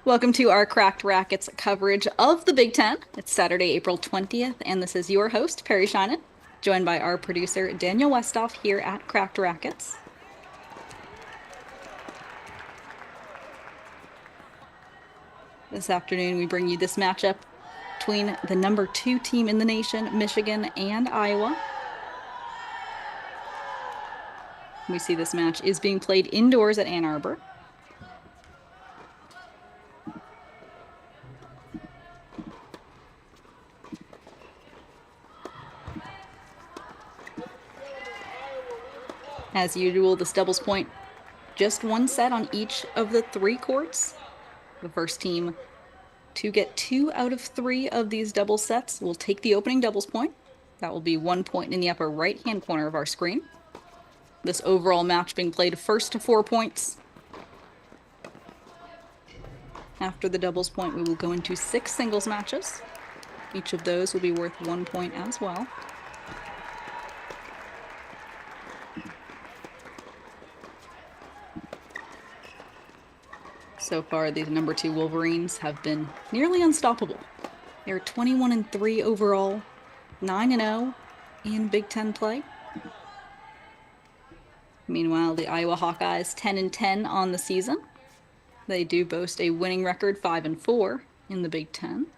Welcome to our Cracked Racquets coverage of the Big Ten. It's Saturday, April 20th, and this is your host, Peri Sheinin, joined by our producer, Daniel Westhoff, here at Cracked Racquets. This afternoon, we bring you this matchup between the number 2 team in the nation, Michigan, and Iowa. We see this match is being played indoors at Ann Arbor. As usual, this doubles point, just one set on each of the 3 courts. The first team to get 2 out of 3 of these double sets will take the opening doubles point. That will be 1 point in the upper right-hand corner of our screen. This overall match being played first to 4 points. After the doubles point, we will go into 6 singles matches. Each of those will be worth 1 point as well. So far, these number 2 Wolverines have been nearly unstoppable. They're 21-3 overall, 9-0 in Big Ten play. Meanwhile, the Iowa Hawkeyes 10-10 on the season. They do boast a winning record 5-4 in the Big Ten.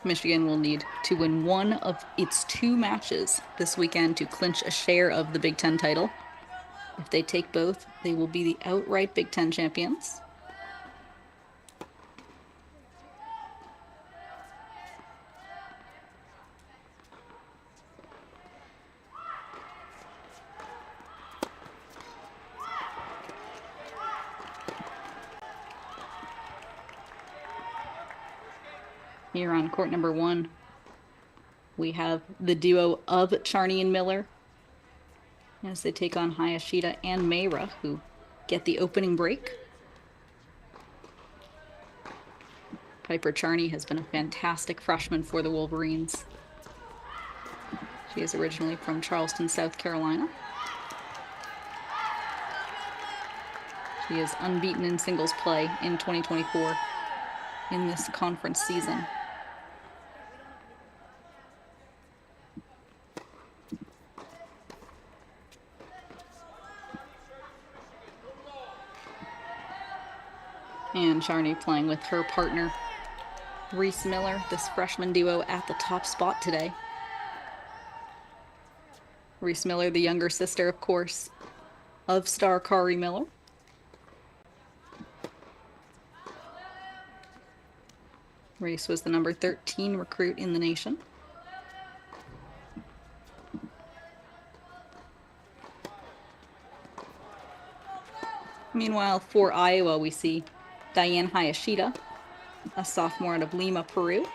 Michigan will need to win one of its 2 matches this weekend to clinch a share of the Big Ten title. If they take both, they will be the outright Big Ten champions. Here on court number 1, we have the duo of Charney and Miller as they take on Hayashida and Meira, who get the opening break. Piper Charney has been a fantastic freshman for the Wolverines. She is originally from Charleston, South Carolina. She is unbeaten in singles play in 2024 in this conference season. And Charney playing with her partner, Reese Miller, this freshman duo at the top spot today. Reese Miller, the younger sister, of course, of star Kari Miller. Reese was the number 13 recruit in the nation. Meanwhile, for Iowa, we see Diane Hayashida, a sophomore out of Lima, Peru.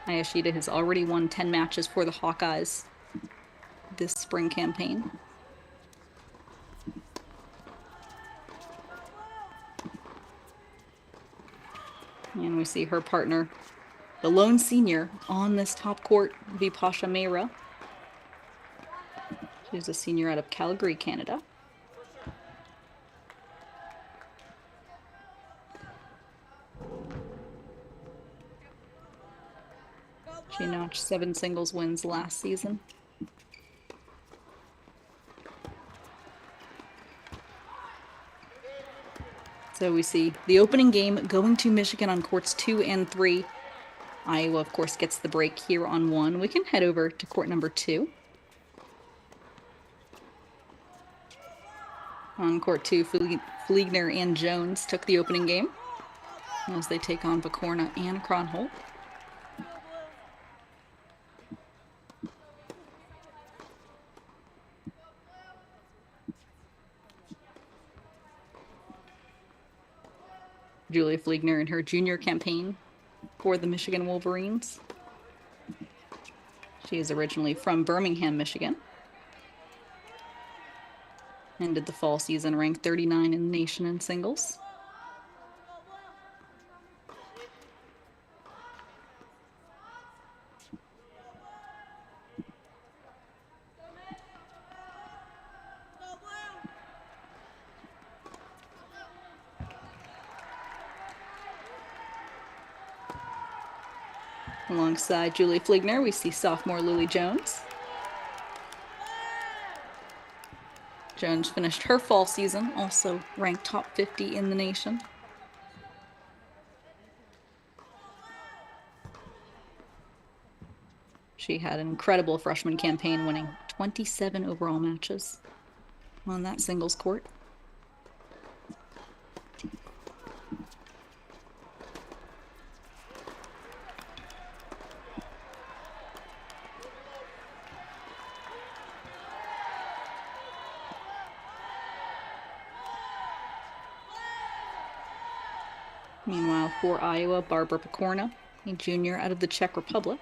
Hayashida has already won 10 matches for the Hawkeyes this spring campaign. And we see her partner, the lone senior on this top court, Vipasha Meira. She's a senior out of Calgary, Canada. She notched 7 singles wins last season. So we see the opening game going to Michigan on courts 2 and 3. Iowa, of course, gets the break here on 1. We can head over to court number 2. On court 2, Fliegner and Jones took the opening game as they take on Vicorna and Kronholt. Julia Fliegner in her junior campaign for the Michigan Wolverines. She is originally from Birmingham, Michigan. Ended the fall season ranked 39 in the nation in singles. Alongside Julie Fliegner, we see sophomore Lily Jones. Jones finished her fall season, also ranked top 50 in the nation. She had an incredible freshman campaign, winning 27 overall matches on that singles court. Meanwhile, for Iowa, Barbara Pokorna, a junior out of the Czech Republic.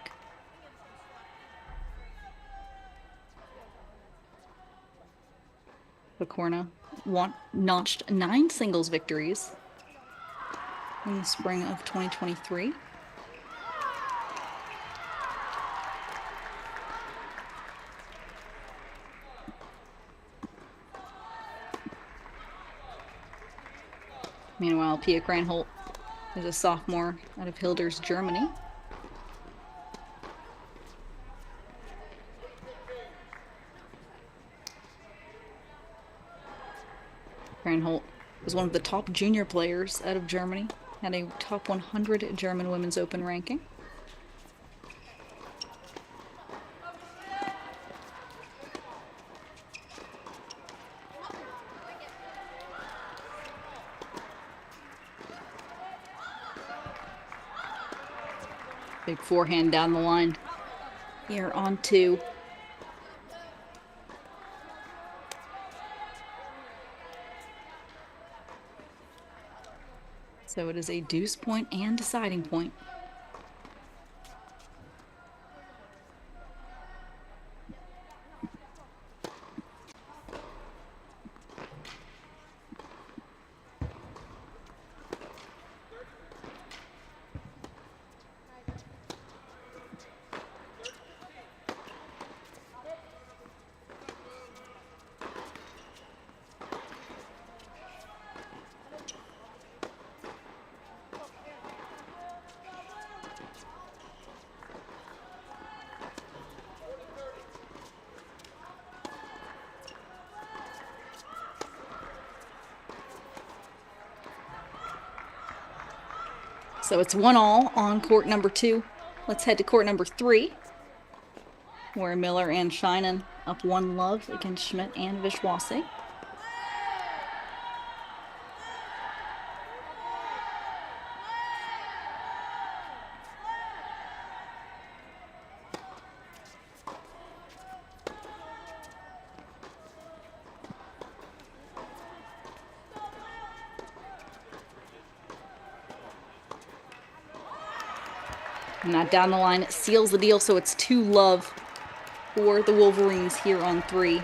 Pokorna notched 9 singles victories in the spring of 2023. Meanwhile, Pia Kranholt is a sophomore out of Hilders, Germany. Kranholt was one of the top junior players out of Germany, had a top 100 German Women's Open ranking. Big forehand down the line here on 2. So it is a deuce point and deciding point. So it's 1-1 on court number 2. Let's head to court number 3, where Miller and Sheinin up 1-love against Schmidt and Vishwase. And that down the line seals the deal, so it's 2-love for the Wolverines here on 3.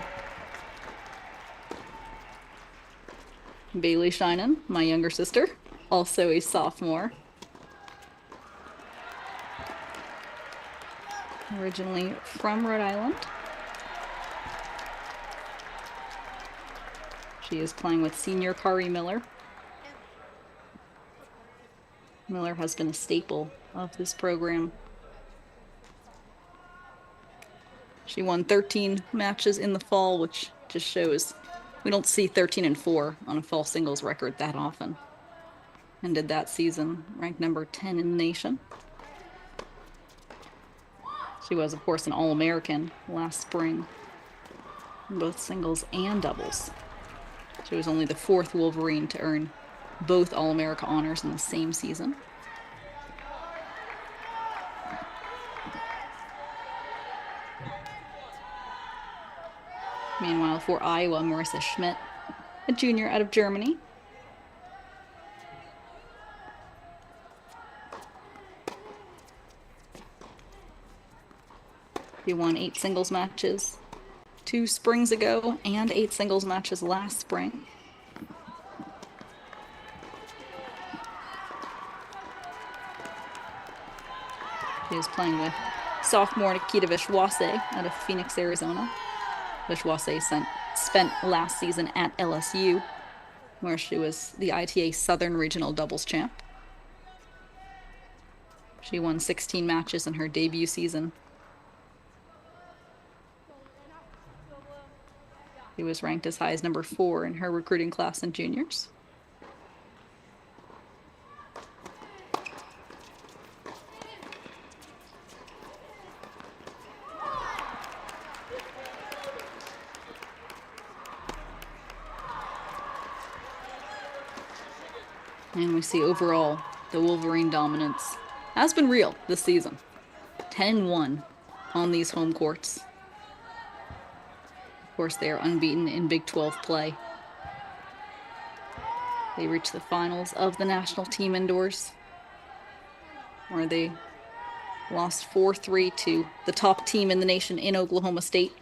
Bailey Sheinin, my younger sister, also a sophomore. Originally from Rhode Island. She is playing with senior Kari Miller. Miller has been a staple of this program. She won 13 matches in the fall, which just shows we don't see 13-4 on a fall singles record that often. Ended that season ranked number 10 in the nation. She was, of course, an All-American last spring in both singles and doubles. She was only the 4th Wolverine to earn both All-America honors in the same season. Meanwhile, for Iowa, Marissa Schmidt, a junior out of Germany. She won 8 singles matches 2 springs ago and 8 singles matches last spring. She is playing with sophomore Nikita Vishwase out of Phoenix, Arizona. Vishwase spent last season at LSU, where she was the ITA Southern Regional Doubles champ. She won 16 matches in her debut season. She was ranked as high as number 4 in her recruiting class in juniors. And we see overall the Wolverine dominance has been real this season. 10-1 on these home courts. Of course, they are unbeaten in Big 12 play. They reached the finals of the national team indoors, where they lost 4-3 to the top team in the nation in Oklahoma State.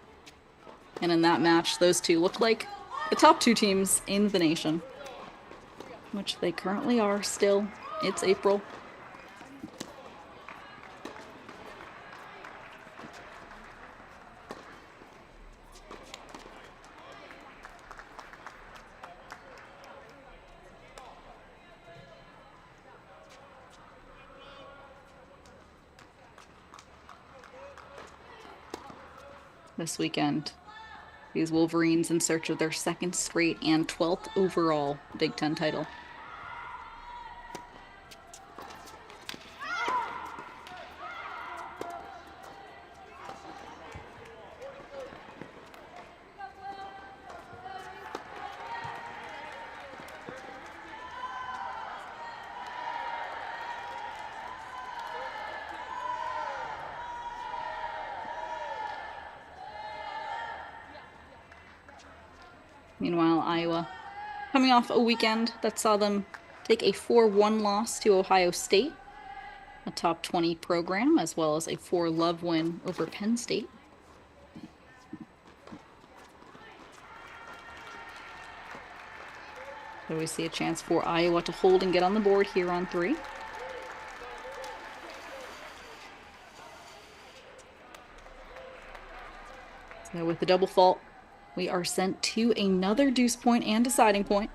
And in that match, those two looked like the top two teams in the nation, which they currently are still. It's April. This weekend, these Wolverines in search of their second straight and 12th overall Big Ten title. Meanwhile, Iowa coming off a weekend that saw them take a 4-1 loss to Ohio State, a top 20 program, as well as a 4-love win over Penn State. So we see a chance for Iowa to hold and get on the board here on 3. So with the double fault, we are sent to another deuce point and deciding point.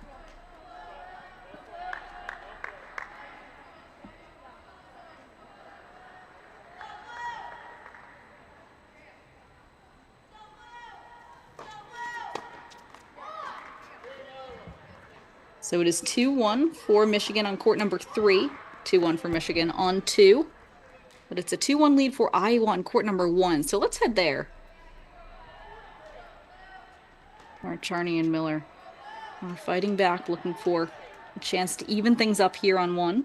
So it is 2-1 for Michigan on court number 3. 2-1 for Michigan on 2. But it's a 2-1 lead for Iowa on court number 1. So let's head there. Where Charney and Miller are fighting back, looking for a chance to even things up here on 1.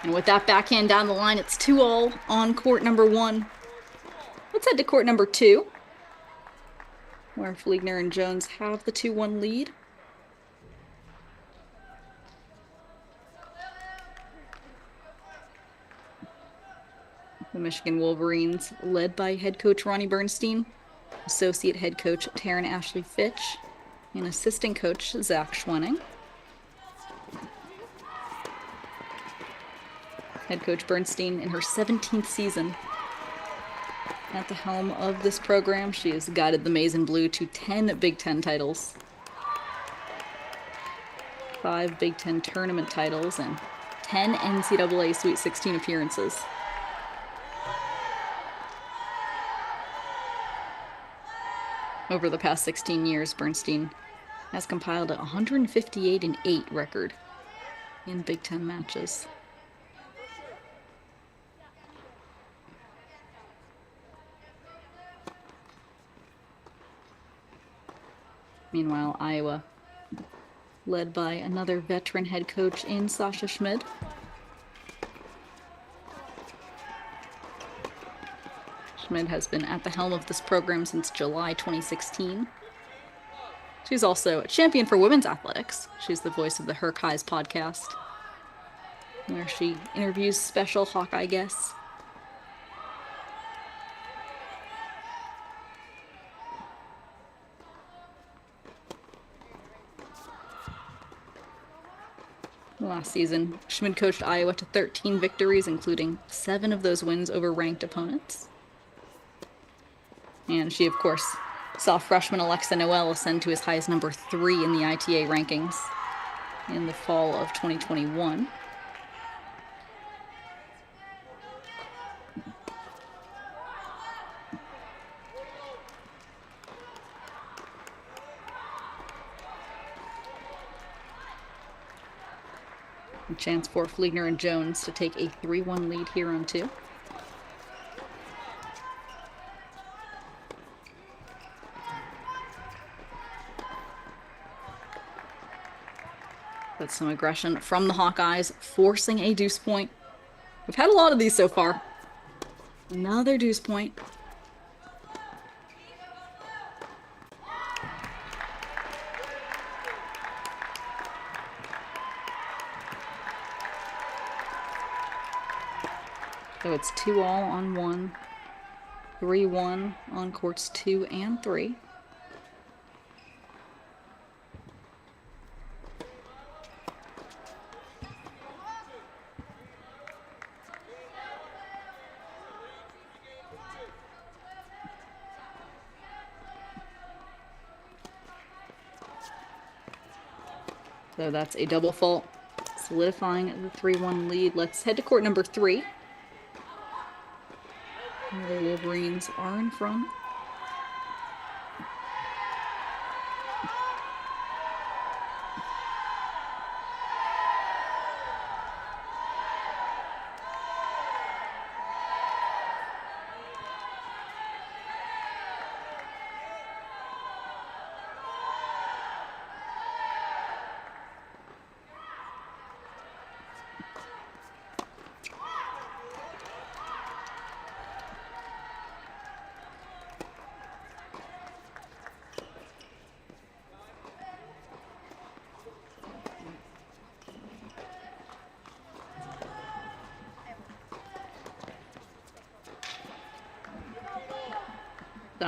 And with that backhand down the line, it's 2-all on court number 1. Let's head to court number 2, where Fliegner and Jones have the 2-1 lead. The Michigan Wolverines, led by head coach Ronnie Bernstein, associate head coach Taryn Ashley Fitch, and assistant coach Zach Schwenning. Head coach Bernstein in her 17th season at the helm of this program. She has guided the Maize and Blue to 10 Big Ten titles, 5 Big Ten tournament titles, and 10 NCAA Sweet 16 appearances. Over the past 16 years, Bernstein has compiled a 158-8 record in Big Ten matches. Meanwhile, Iowa, led by another veteran head coach in Sasha Schmid. Schmid has been at the helm of this program since July 2016. She's also a champion for women's athletics. She's the voice of the Hawkeyes podcast, where she interviews special Hawkeye guests. Last season, Schmid coached Iowa to 13 victories, including 7 of those wins over ranked opponents. And she, of course, saw freshman Alexa Noel ascend to as high as number 3 in the ITA rankings in the fall of 2021. A chance for Fliegner and Jones to take a 3-1 lead here on 2. That's some aggression from the Hawkeyes, forcing a deuce point. We've had a lot of these so far. Another deuce point. So it's 2-all on 1, 3-1 on courts 2 and 3. So that's a double fault, solidifying the 3-1 lead. Let's head to court number 3. The Wolverines are in front.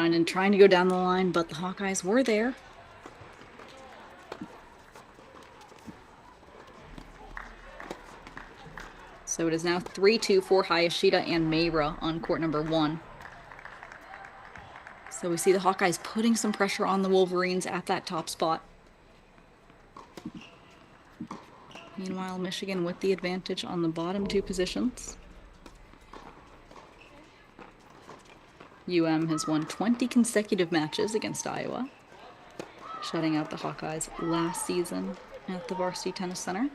Sheinin trying to go down the line, but the Hawkeyes were there. So it is now 3-2 for Hayashida and Meira on court number 1. So we see the Hawkeyes putting some pressure on the Wolverines at that top spot. Meanwhile, Michigan with the advantage on the bottom 2 positions. UM has won 20 consecutive matches against Iowa, shutting out the Hawkeyes last season at the Varsity Tennis Center.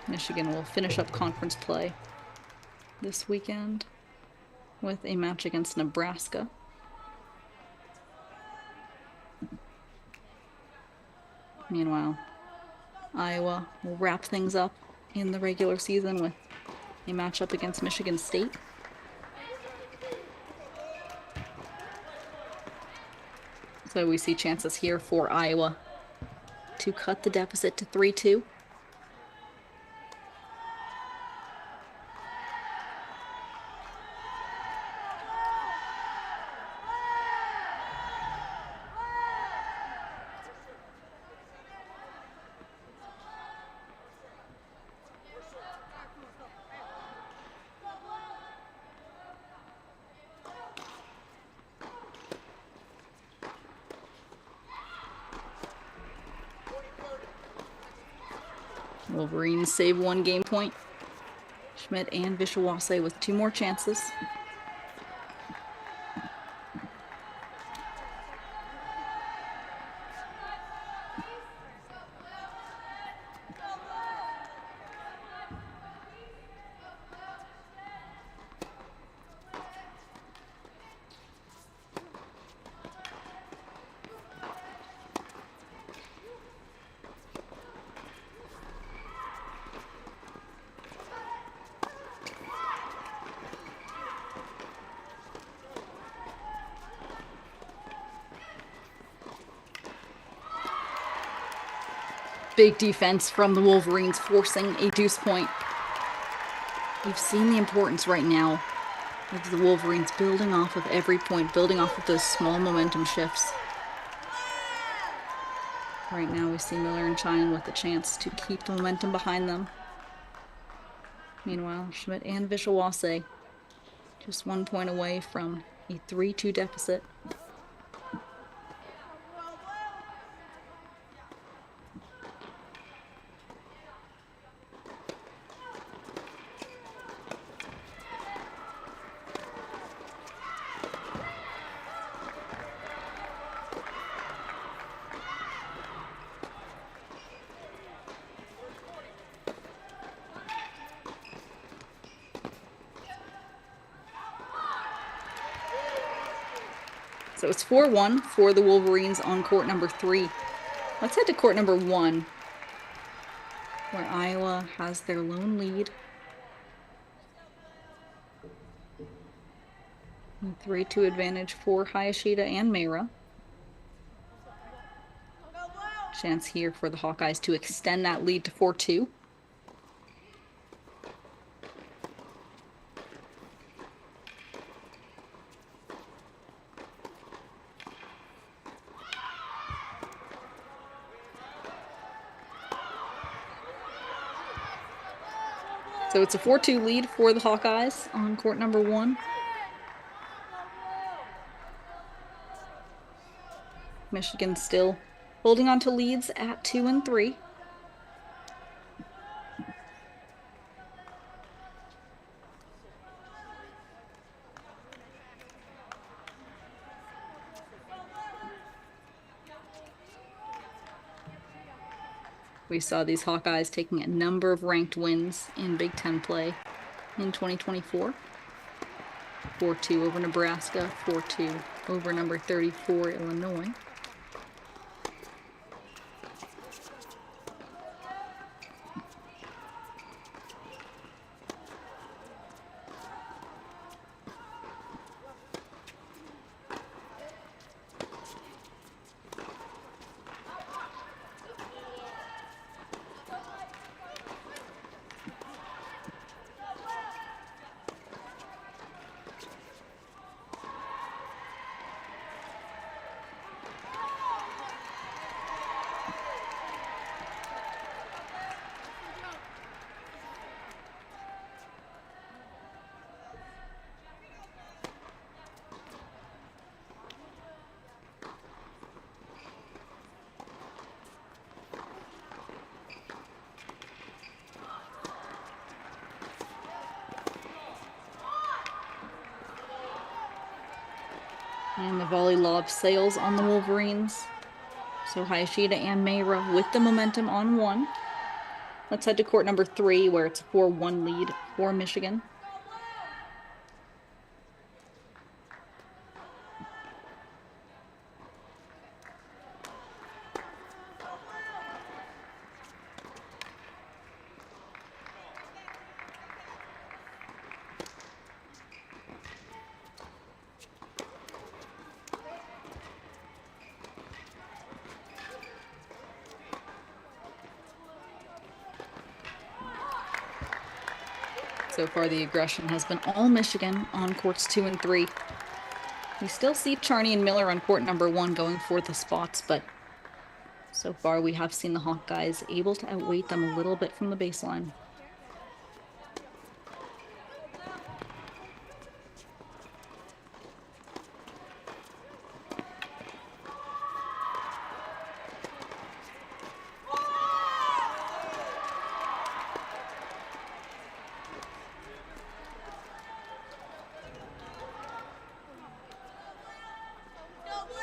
Michigan will finish up conference play this weekend with a match against Nebraska. Meanwhile, Iowa will wrap things up in the regular season with a matchup against Michigan State. So we see chances here for Iowa to cut the deficit to 3-2. Wolverines save 1 game point. Schmidt and Vishawase with 2 more chances. Big defense from the Wolverines, forcing a deuce point. We've seen the importance right now of the Wolverines building off of every point, building off of those small momentum shifts. Right now we see Miller and Sheinin with the chance to keep the momentum behind them. Meanwhile, Schmidt and Vishawase just 1 point away from a 3-2 deficit. So it's 4-1 for the Wolverines on court number 3. Let's head to court number 1, where Iowa has their lone lead. 3-2 advantage for Hayashida and Meira. Chance here for the Hawkeyes to extend that lead to 4-2. So it's a 4-2 lead for the Hawkeyes on court number 1. Michigan still holding on to leads at 2 and 3. We saw these Hawkeyes taking a number of ranked wins in Big Ten play in 2024. 4-2 over Nebraska, 4-2 over number 34, Illinois. And the volley lob sails on the Wolverines. So Hayashida and Meira with the momentum on 1. Let's head to court number 3, where it's a 4-1 lead for Michigan. So far, the aggression has been all Michigan on courts 2 and 3. We still see Charney and Miller on court number 1 going for the spots, but so far we have seen the Hawkeyes able to outweight them a little bit from the baseline.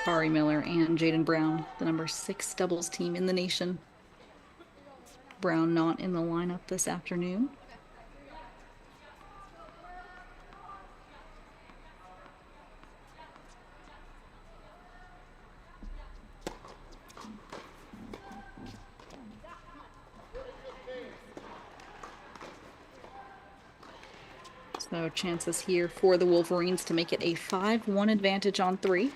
Peri Miller and Jaden Brown, the number 6 doubles team in the nation. Brown not in the lineup this afternoon. So chances here for the Wolverines to make it a 5-1 advantage on 3.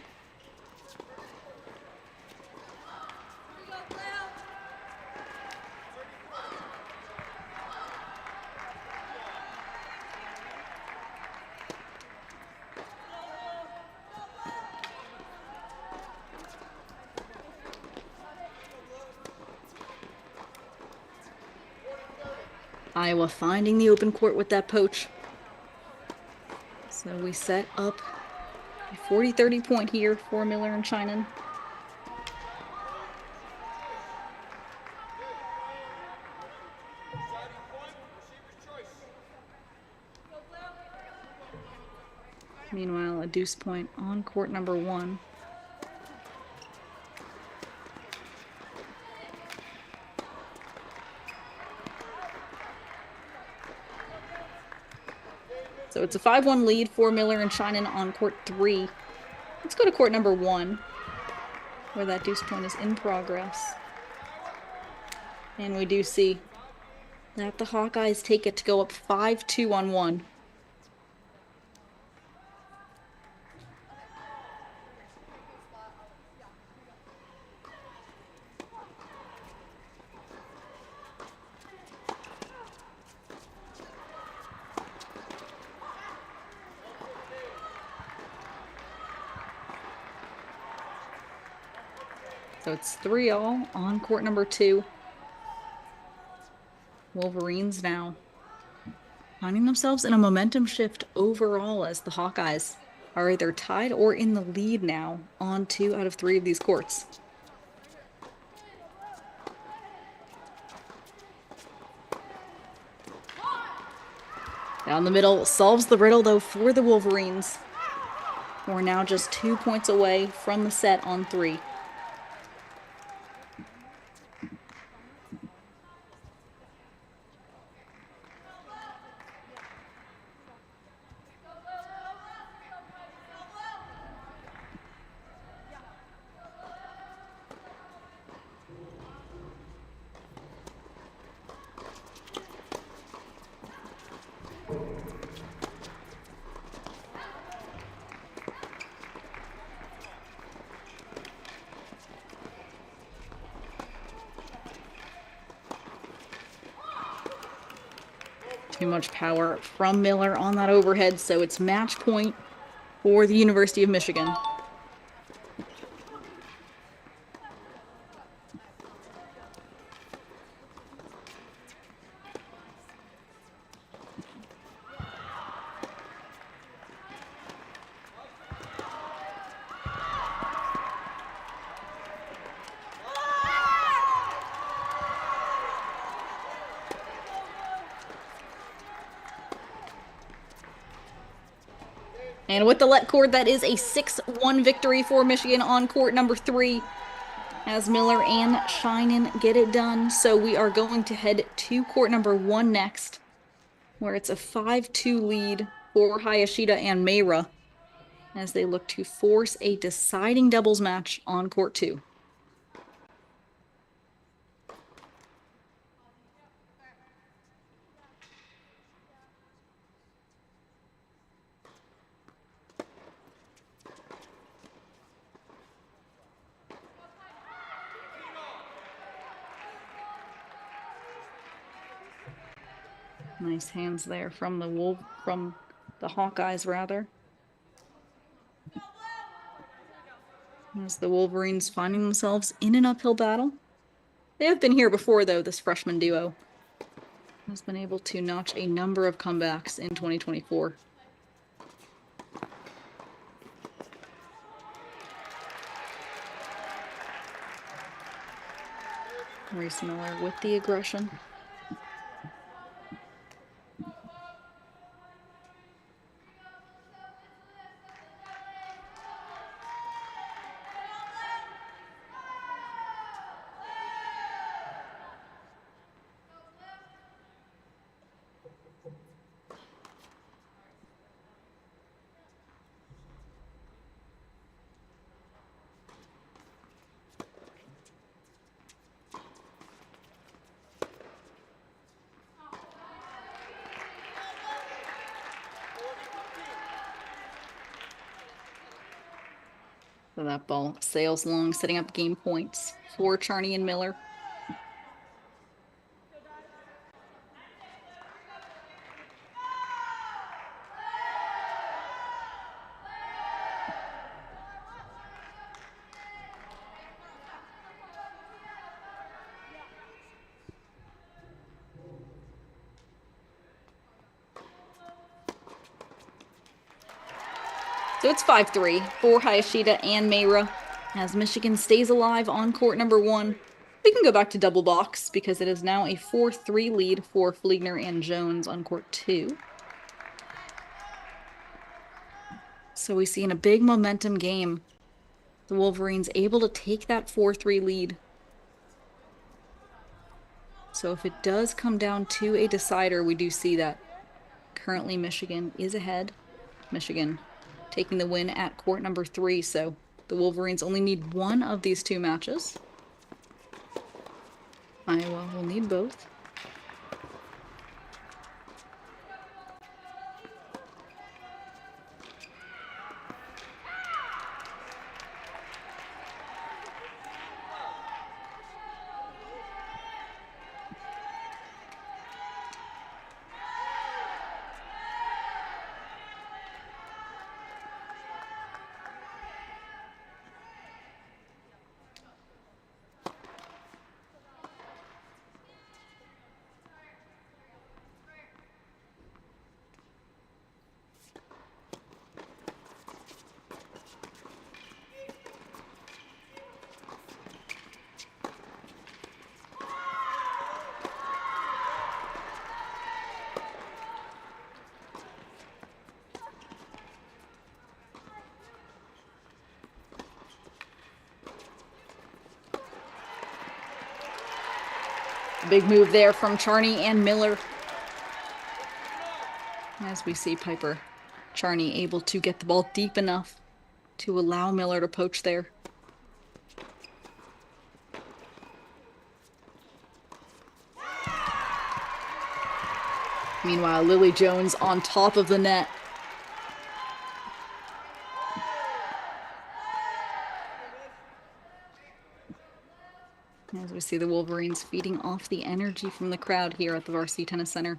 Iowa finding the open court with that poach. So we set up a 40-30 point here for Miller and Sheinin. Meanwhile, a deuce point on court number 1. So it's a 5-1 lead for Miller and Sheinin on court 3. Let's go to court number 1, where that deuce point is in progress. And we do see that the Hawkeyes take it to go up 5-2 on 1. So it's 3-all on court number 2. Wolverines now finding themselves in a momentum shift overall as the Hawkeyes are either tied or in the lead now on 2 out of 3 of these courts. Down the middle solves the riddle though for the Wolverines. We're now just 2 points away from the set on 3. Too much power from Miller on that overhead, so it's match point for the University of Michigan. And with the let cord, that is a 6-1 victory for Michigan on court number 3 as Miller and Sheinin get it done. So we are going to head to court number 1 next, where it's a 5-2 lead for Hayashida and Meira as they look to force a deciding doubles match on court 2. Nice hands there from the Hawkeyes rather. As the Wolverines finding themselves in an uphill battle. They have been here before though, this freshman duo has been able to notch a number of comebacks in 2024. Reese Miller with the aggression. So that ball sails long, setting up game points for Charney and Miller. So it's 5-3 for Hayashida and Meira as Michigan stays alive on court number 1. We can go back to double box because it is now a 4-3 lead for Fliegner and Jones on court 2. So we see in a big momentum game, the Wolverines able to take that 4-3 lead. So if it does come down to a decider, we do see that currently Michigan is ahead. Michigan taking the win at court number 3, so the Wolverines only need one of these 2 matches. Iowa will need both. Big move there from Charney and Miller. As we see Piper Charney able to get the ball deep enough to allow Miller to poach there. Meanwhile, Lily Jones on top of the net. As we see the Wolverines feeding off the energy from the crowd here at the Varsity Tennis Center.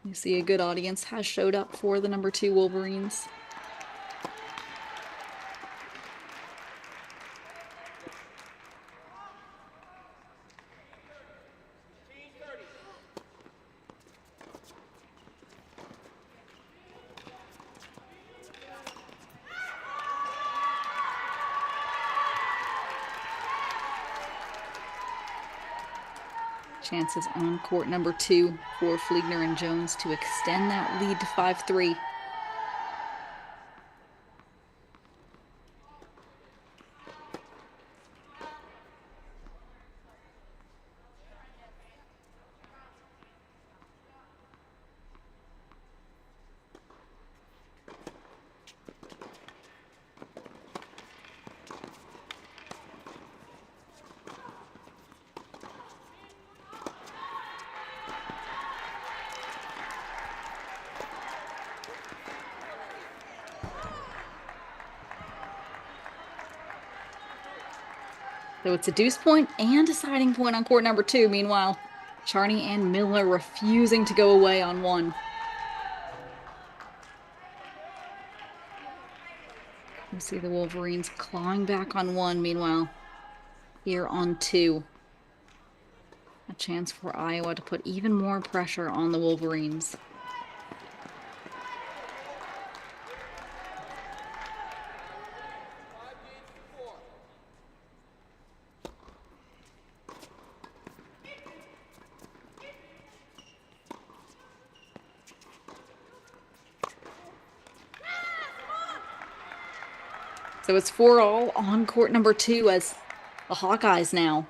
You see a good audience has showed up for the number 2 Wolverines. Chances on court number 2 for Fliegner and Jones to extend that lead to 5-3. So it's a deuce point and deciding point on court number 2. Meanwhile, Charney and Miller refusing to go away on 1. You see the Wolverines clawing back on 1. Meanwhile, here on 2. A chance for Iowa to put even more pressure on the Wolverines. So it's 4-all on court number 2 as the Hawkeyes now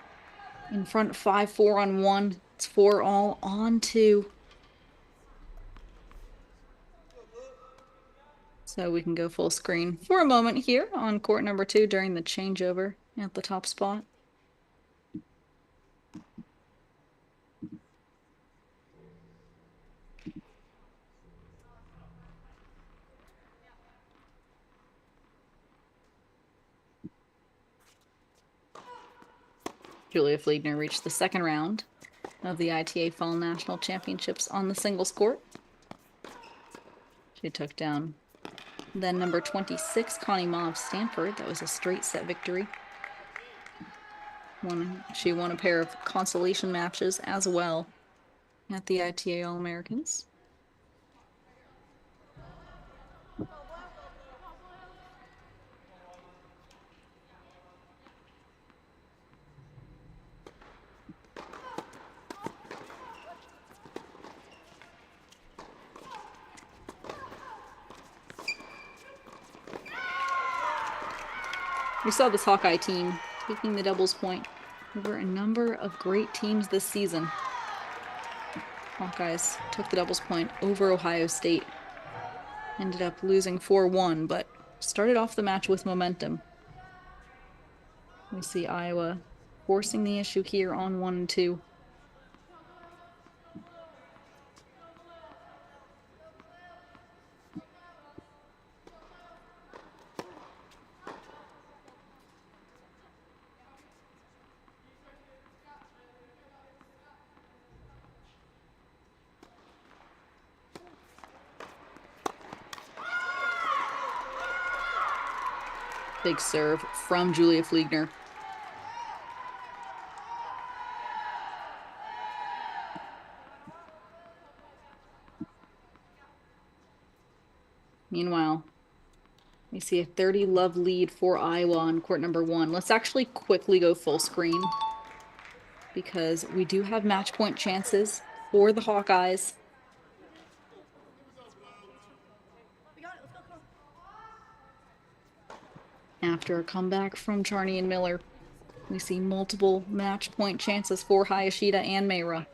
in front 5-4 on 1. It's 4-all on 2. So we can go full screen for a moment here on court number 2 during the changeover at the top spot. Julia Fliegner reached the 2nd round of the ITA Fall National Championships on the singles court. She took down then number 26, Connie Ma of Stanford. That was a straight set victory. She won a pair of consolation matches as well at the ITA All-Americans. We saw this Hawkeye team taking the doubles point over a number of great teams this season. Hawkeyes took the doubles point over Ohio State. Ended up losing 4-1, but started off the match with momentum. We see Iowa forcing the issue here on 1 and 2. Big serve from Julia Fliegner. Meanwhile, we see a 30-love lead for Iowa on court number 1. Let's actually quickly go full screen because we do have match point chances for the Hawkeyes. After a comeback from Charney and Miller, we see multiple match point chances for Hayashida and Meira.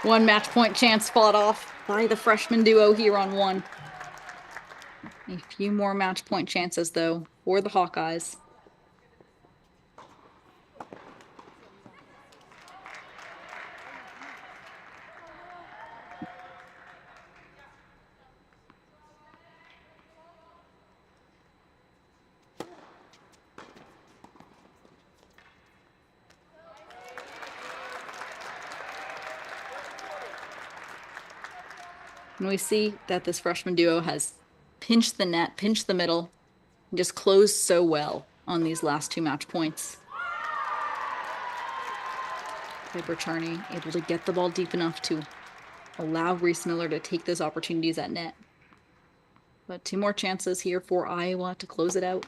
One match point chance fought off by the freshman duo here on 1. A few more match point chances, though, for the Hawkeyes. And we see that this freshman duo has pinched the net, pinched the middle, and just closed so well on these last 2 match points. Piper Charney able to get the ball deep enough to allow Reese Miller to take those opportunities at net. But 2 more chances here for Iowa to close it out.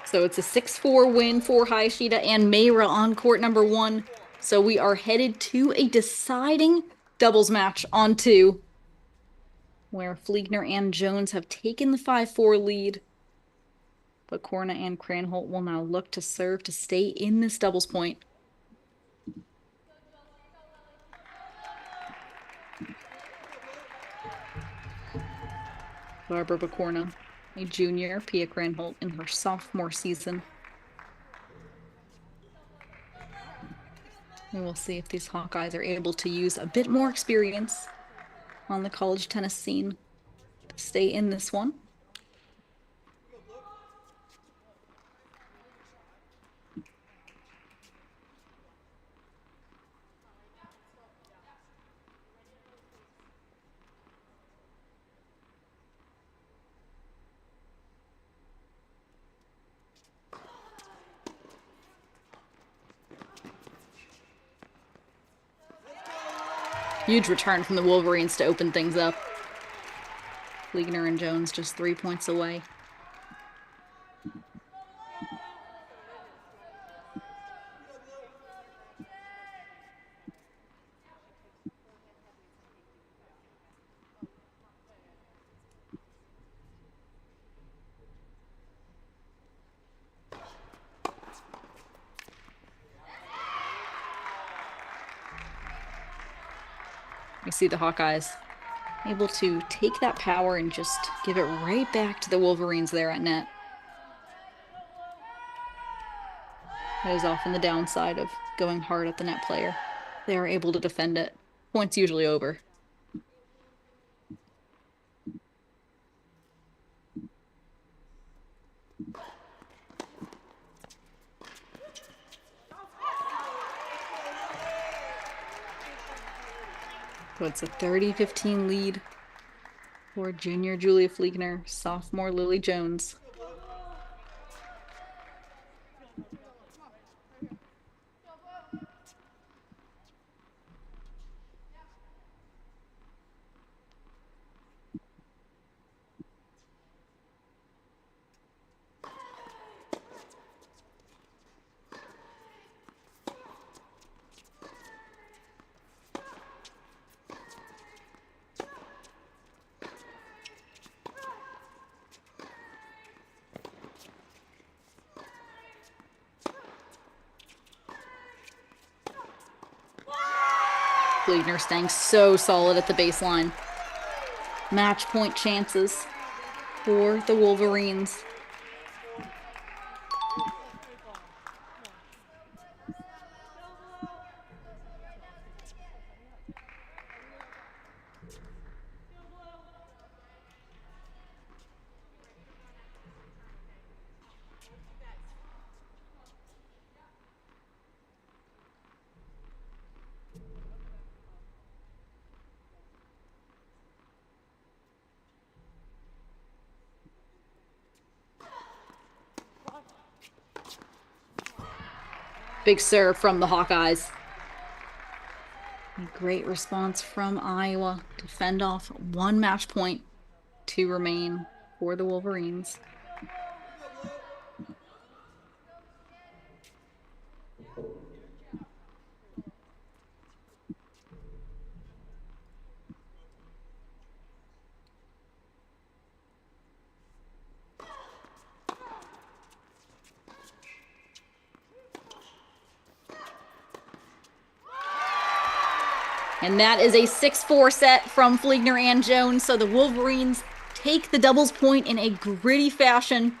So it's a 6-4 win for Hayashida and Meira on court number 1. So we are headed to a deciding doubles match on 2, where Fliegner and Jones have taken the 5-4 lead. But Corna and Cranholt will now look to serve to stay in this doubles point. Barbara Bacorna, a junior, Pia Cranholt in her sophomore season. We will see if these Hawkeyes are able to use a bit more experience on the college tennis scene to stay in this one. Huge return from the Wolverines to open things up. Fliegner and Jones just 3 points away. You see the Hawkeyes able to take that power and just give it right back to the Wolverines there at net. That is often the downside of going hard at the net player. they are able to defend it. Point's usually over. So it's a 30-15 lead for junior Julia Fliegner, sophomore Lily Jones. Fliegner staying so solid at the baseline. Match point chances for the Wolverines. Big serve from the Hawkeyes. A great response from Iowa to fend off one match point to remain for the Wolverines. And that is a 6-4 set from Fliegner and Jones. So the Wolverines take the doubles point in a gritty fashion.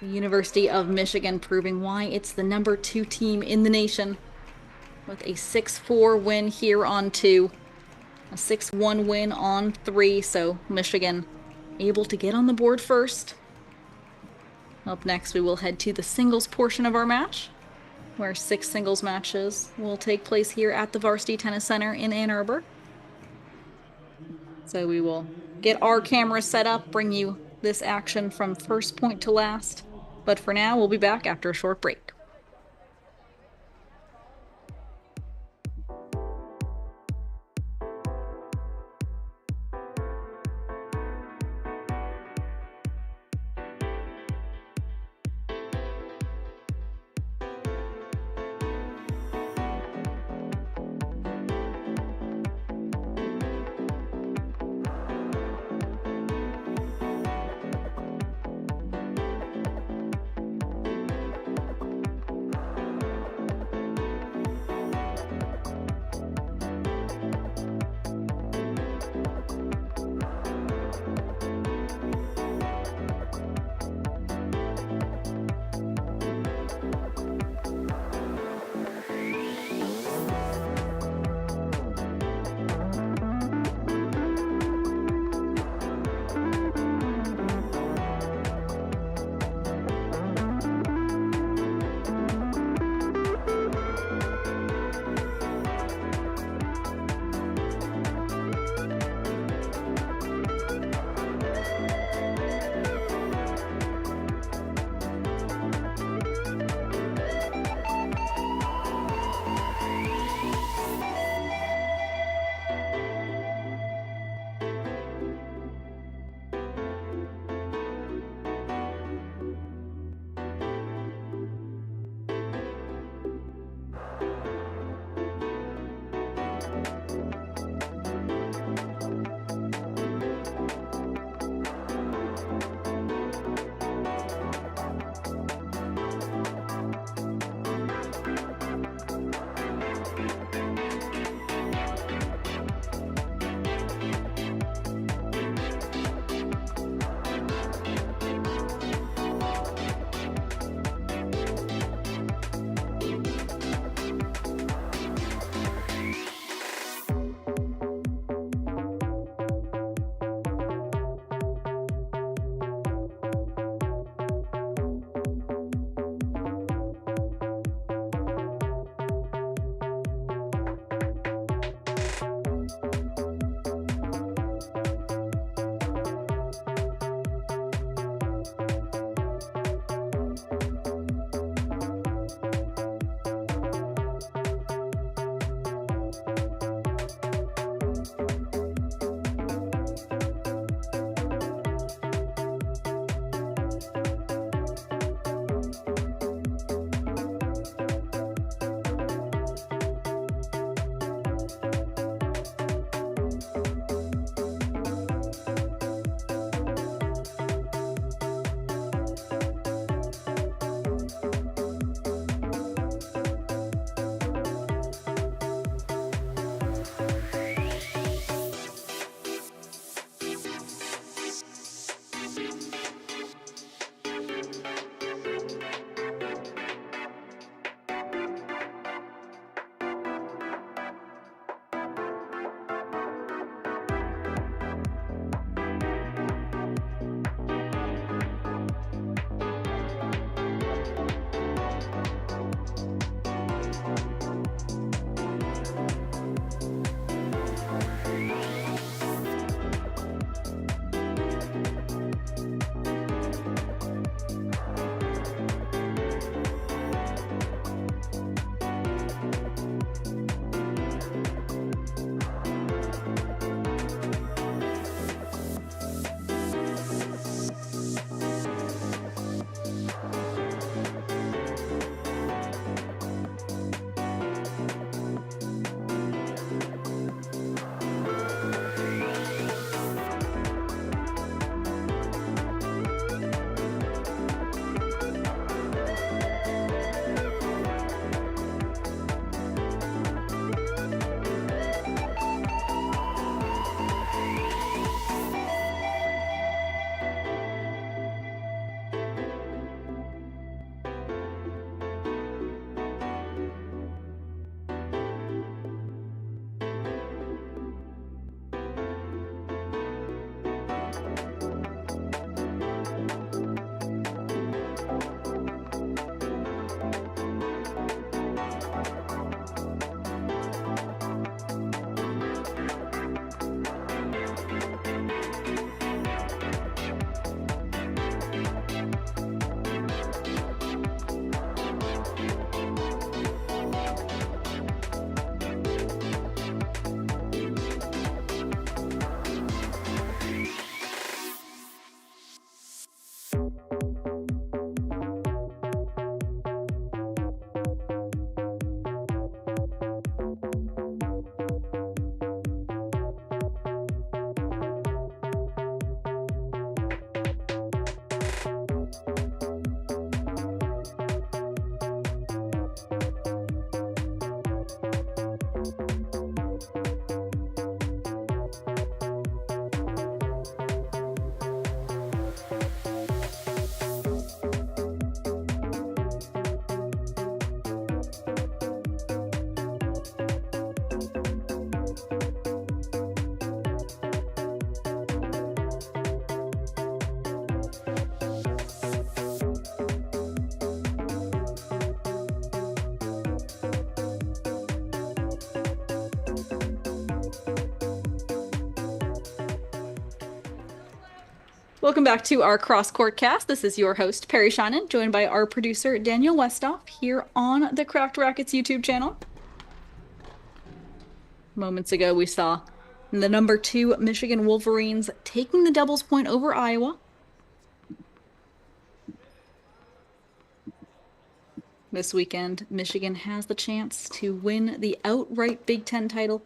The University of Michigan proving why it's the number 2 team in the nation with a 6-4 win here on 2, a 6-1 win on 3. So Michigan able to get on the board first. Up next, we will head to the singles portion of our match, where 6 singles matches will take place here at the Varsity Tennis Center in Ann Arbor. So we will get our camera set up, bring you this action from first point to last. But for now, we'll be back after a short break. Welcome back to our CrossCourt cast. This is your host, Peri Sheinin, joined by our producer, Daniel Westoff, here on the Cracked Racquets YouTube channel. Moments ago, we saw the number 2 Michigan Wolverines taking the doubles point over Iowa. This weekend, Michigan has the chance to win the outright Big Ten title.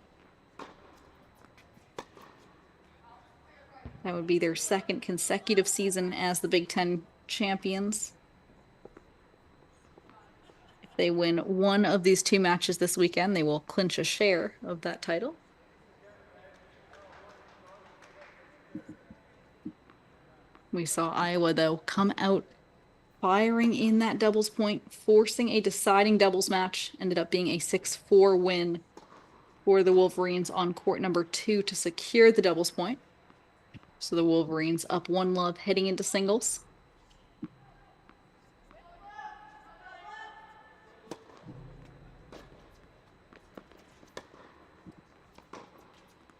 That would be their second consecutive season as the Big Ten champions. If they win one of these 2 matches this weekend, they will clinch a share of that title. We saw Iowa, though, come out firing in that doubles point, forcing a deciding doubles match. Ended up being a 6-4 win for the Wolverines on court number 2 to secure the doubles point. So the Wolverines up 1-love heading into singles.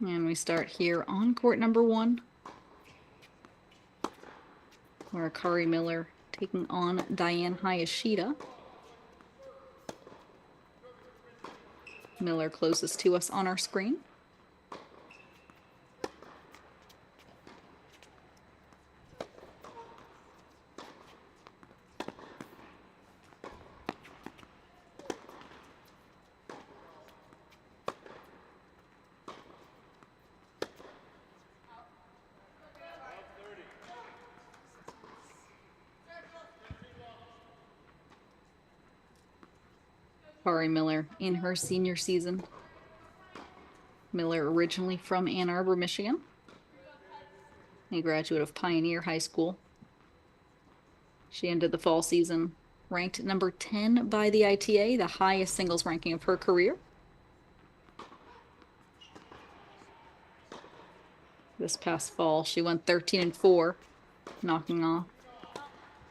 And we start here on court number 1, where Akari Miller taking on Diane Hayashida. Miller closes to us on our screen. Akari Miller in her senior season. Miller originally from Ann Arbor, Michigan. A graduate of Pioneer High School. She ended the fall season ranked number 10 by the ITA, the highest singles ranking of her career. This past fall, she went 13-4, knocking off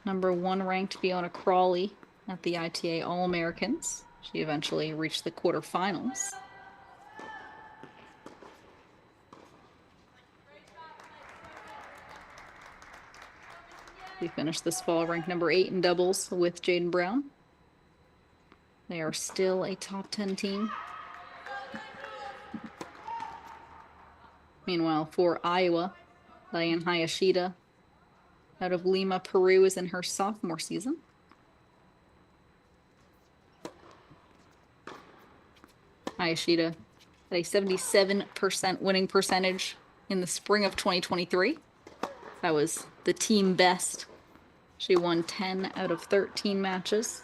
number 1 ranked Fiona Crawley at the ITA All-Americans. She eventually reached the quarterfinals. She finished this fall ranked number 8 in doubles with Jaden Brown. They are still a top 10 team. Meanwhile, for Iowa, Diane Hayashida out of Lima, Peru, is in her sophomore season. Hayashida had a 77% winning percentage in the spring of 2023. That was the team best. She won 10 out of 13 matches.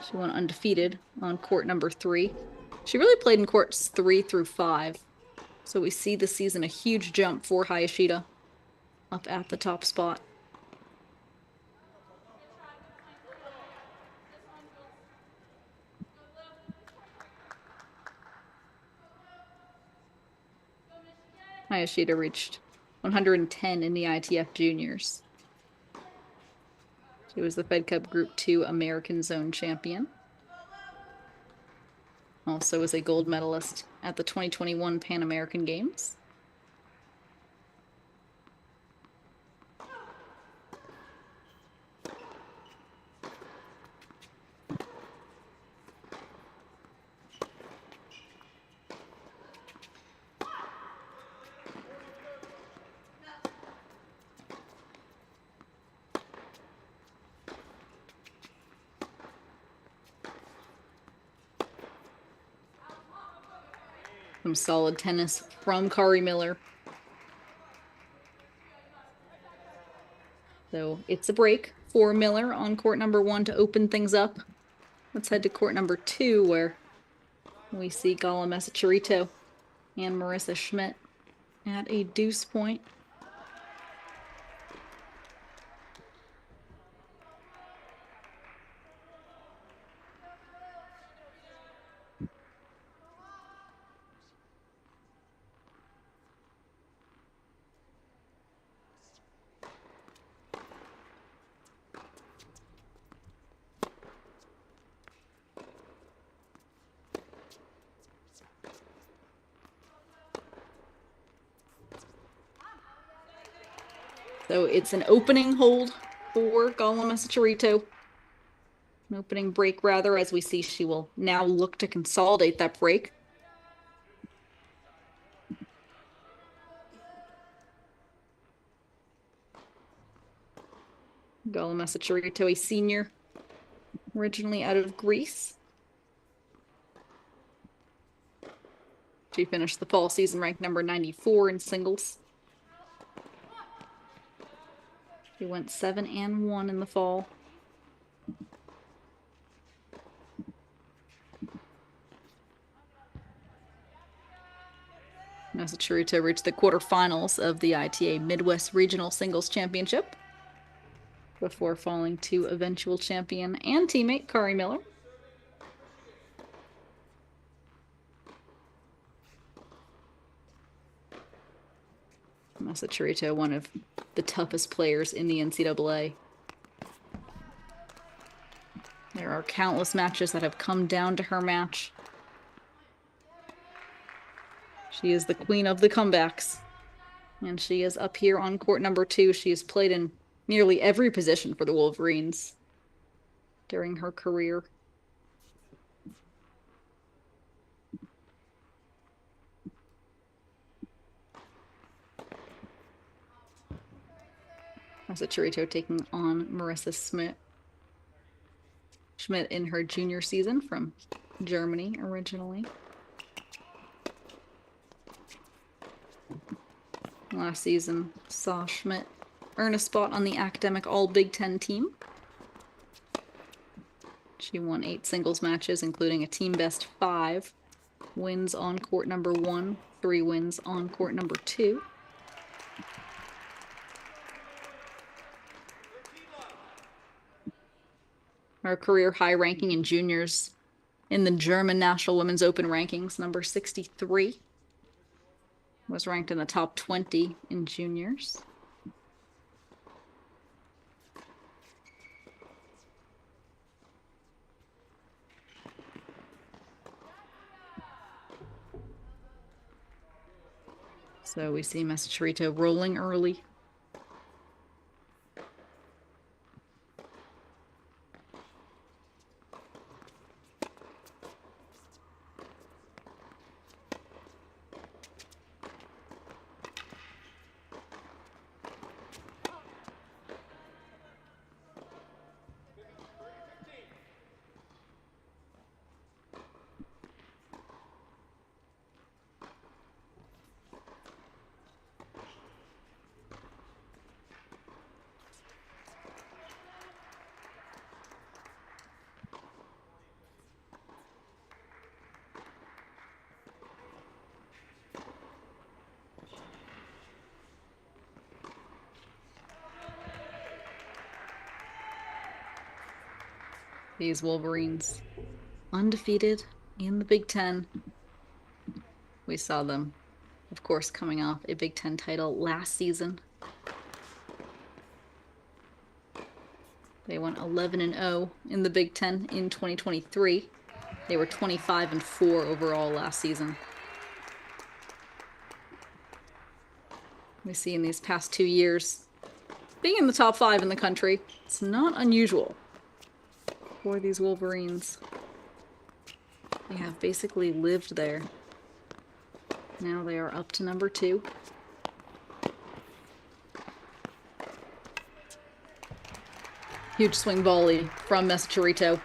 She went undefeated on court number 3. She really played in courts 3 through 5. So we see this season a huge jump for Hayashida up at the top spot. Hayashida reached 110 in the ITF Juniors. She was the Fed Cup Group 2 American Zone champion. Also was a gold medalist at the 2021 Pan American Games. Some solid tennis from Akari Miller. So it's a break for Miller on court number 1 to open things up. Let's head to court number 2, where we see Gala Mesachirito and Marissa Schmidt at a deuce point. So it's an opening hold for Gollum. An opening break, rather, as we see she will now look to consolidate that break. Gollum, a senior, originally out of Greece. She finished the fall season ranked number 94 in singles. She went 7-1 in the fall. Massachusetts reached the quarterfinals of the ITA Midwest Regional Singles Championship before falling to eventual champion and teammate Kari Miller. Massachusetts, one of the toughest players in the NCAA. There are countless matches that have come down to her match. She is the queen of the comebacks. And she is up here on court number 2. She has played in nearly every position for the Wolverines during her career. Massachusetts taking on Marissa Schmidt in her junior season from Germany originally. Last season saw Schmidt earn a spot on the academic All-Big Ten team. She won 8 singles matches, including a team best 5 wins on court number 1, 3 wins on court number 2. Her career high ranking in juniors in the German National Women's Open rankings, number 63. Was ranked in the top 20 in juniors. So we see Massachusetts rolling early. These Wolverines, undefeated in the Big Ten. We saw them, of course, coming off a Big Ten title last season. They went 11-0 in the Big Ten in 2023. They were 25-4 overall last season. We see in these past 2 years, being in the top 5 in the country, it's not unusual for these Wolverines. They have basically lived there. Now they are up to number 2. Huge swing volley from Massachusetts.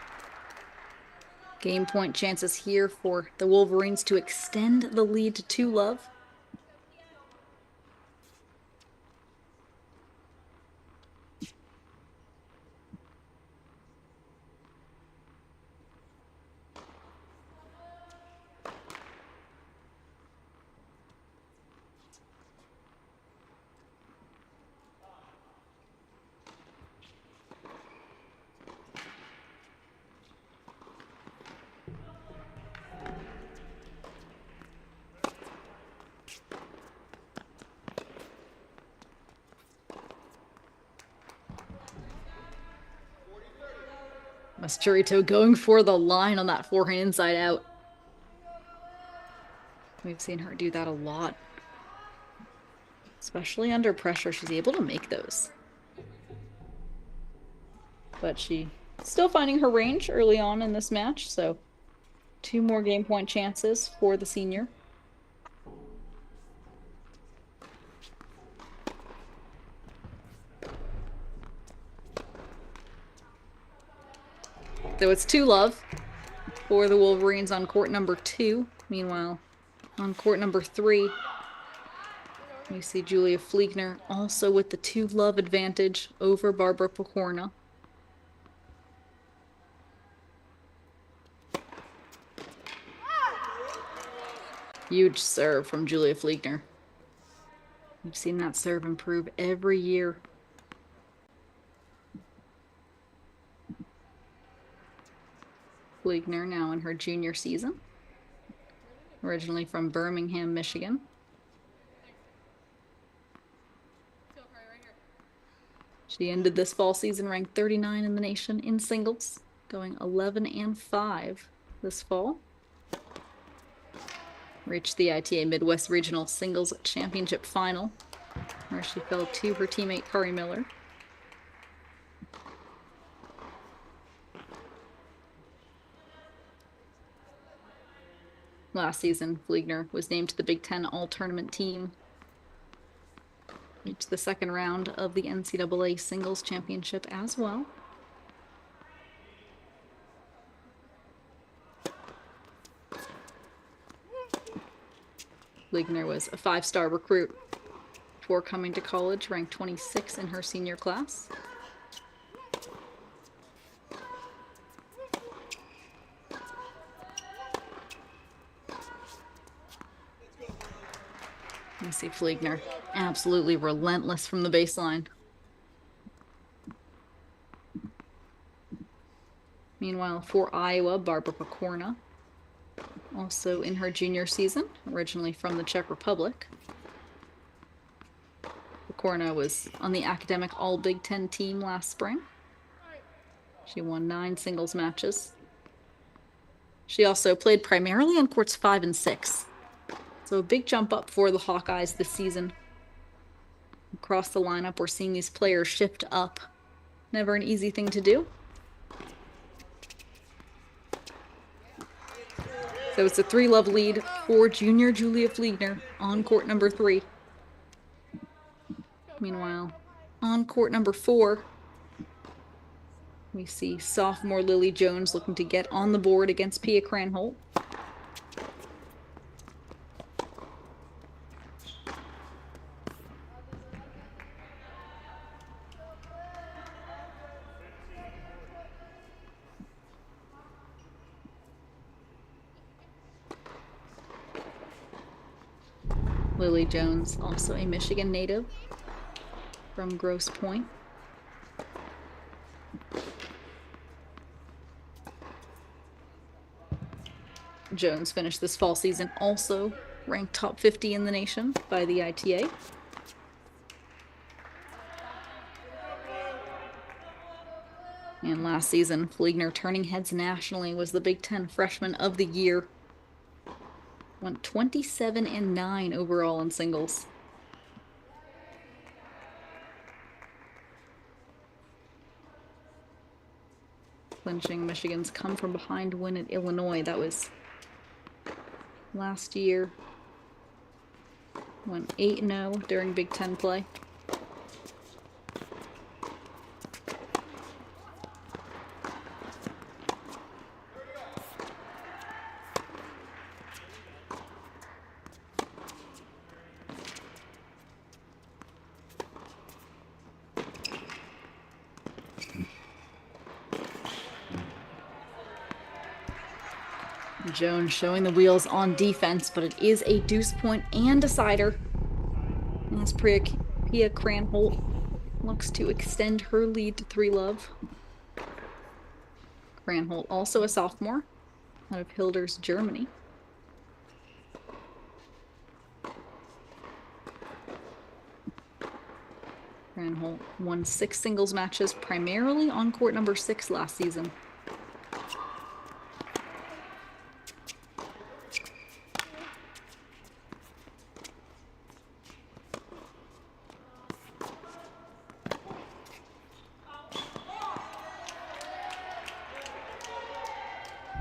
Game point chances here for the Wolverines to extend the lead to 2-love. Masturito going for the line on that forehand inside out. We've seen her do that a lot. Especially under pressure, she's able to make those. But she still finding her range early on in this match, so 2 more game point chances for the senior. So it's 2-love for the Wolverines on court number 2. Meanwhile, on court number 3, we see Julia Fliegner also with the 2-love advantage over Barbara Pokorna. Huge serve from Julia Fliegner. We've seen that serve improve every year. Fliegner now in her junior season. Originally from Birmingham, Michigan. She ended this fall season ranked 39 in the nation in singles, going 11-5 this fall. Reached the ITA Midwest Regional Singles Championship Final, where she fell to her teammate Kari Miller. Last season, Fliegner was named to the Big Ten All-Tournament team. Reached the second round of the NCAA Singles Championship as well. Fliegner was a 5-star recruit before coming to college, ranked 26 in her senior class. You see Fliegner absolutely relentless from the baseline. Meanwhile, for Iowa, Barbara Pokorna, also in her junior season, originally from the Czech Republic. Pokorna was on the academic All-Big Ten team last spring. She won 9 singles matches. She also played primarily on courts 5 and 6. So a big jump up for the Hawkeyes this season. Across the lineup, we're seeing these players shift up. Never an easy thing to do. So it's a 3-love lead for junior Julia Fliegner on court number 3. Meanwhile, on court number 4, we see sophomore Lily Jones looking to get on the board against Pia Cranholt. Lily Jones, also a Michigan native from Grosse Pointe. Jones finished this fall season also ranked top 50 in the nation by the ITA. And last season, Fliegner turning heads nationally was the Big Ten Freshman of the Year. Went 27-9 overall in singles. Clinching Michigan's come from behind win at Illinois. That was last year. Went 8-0 during Big Ten play. Jones showing the wheels on defense, but it is a deuce point and decider. As Pia Cranholt looks to extend her lead to 3-love. Cranholt, also a sophomore, out of Hilders, Germany. Cranholt won 6 singles matches, primarily on court number 6 last season.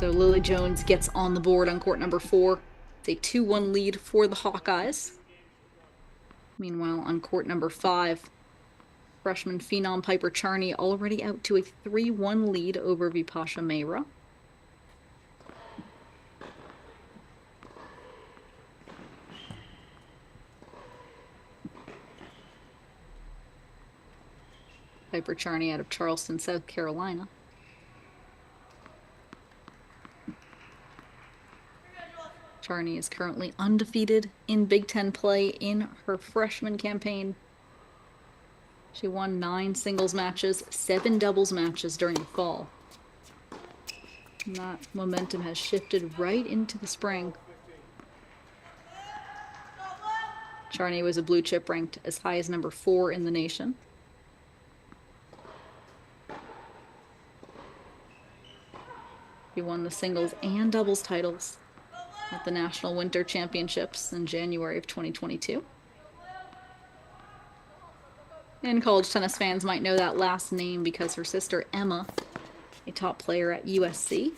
So Lily Jones gets on the board on court number 4. It's a 2-1 lead for the Hawkeyes. Meanwhile, on court number 5, freshman phenom Piper Charney already out to a 3-1 lead over Vipasha Mehra. Piper Charney out of Charleston, South Carolina. Charney is currently undefeated in Big Ten play in her freshman campaign. She won 9 singles matches, 7 doubles matches during the fall. And that momentum has shifted right into the spring. Charney was a blue chip ranked as high as number 4 in the nation. She won the singles and doubles titles at the National Winter Championships in January of 2022. And college tennis fans might know that last name because her sister Emma, a top player at USC.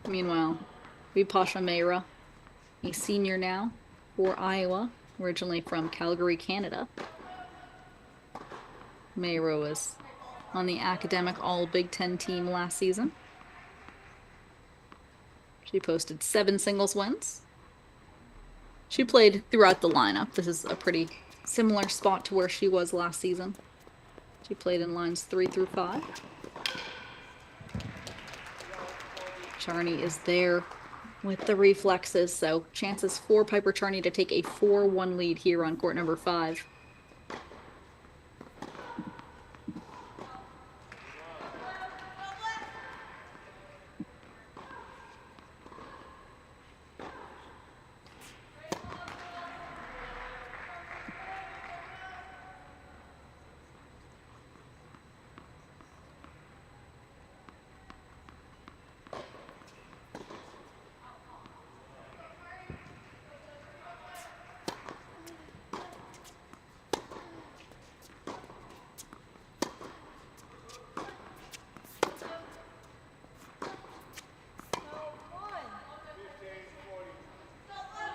Meanwhile, Vipasha Mehra, a senior now for Iowa, originally from Calgary, Canada. Mehra was on the academic all Big Ten team last season. She posted 7 singles wins. She played throughout the lineup. This is a pretty similar spot to where she was last season. She played in lines 3 through 5. Charney is there with the reflexes, so chances for Piper Charney to take a 4-1 lead here on court number 5.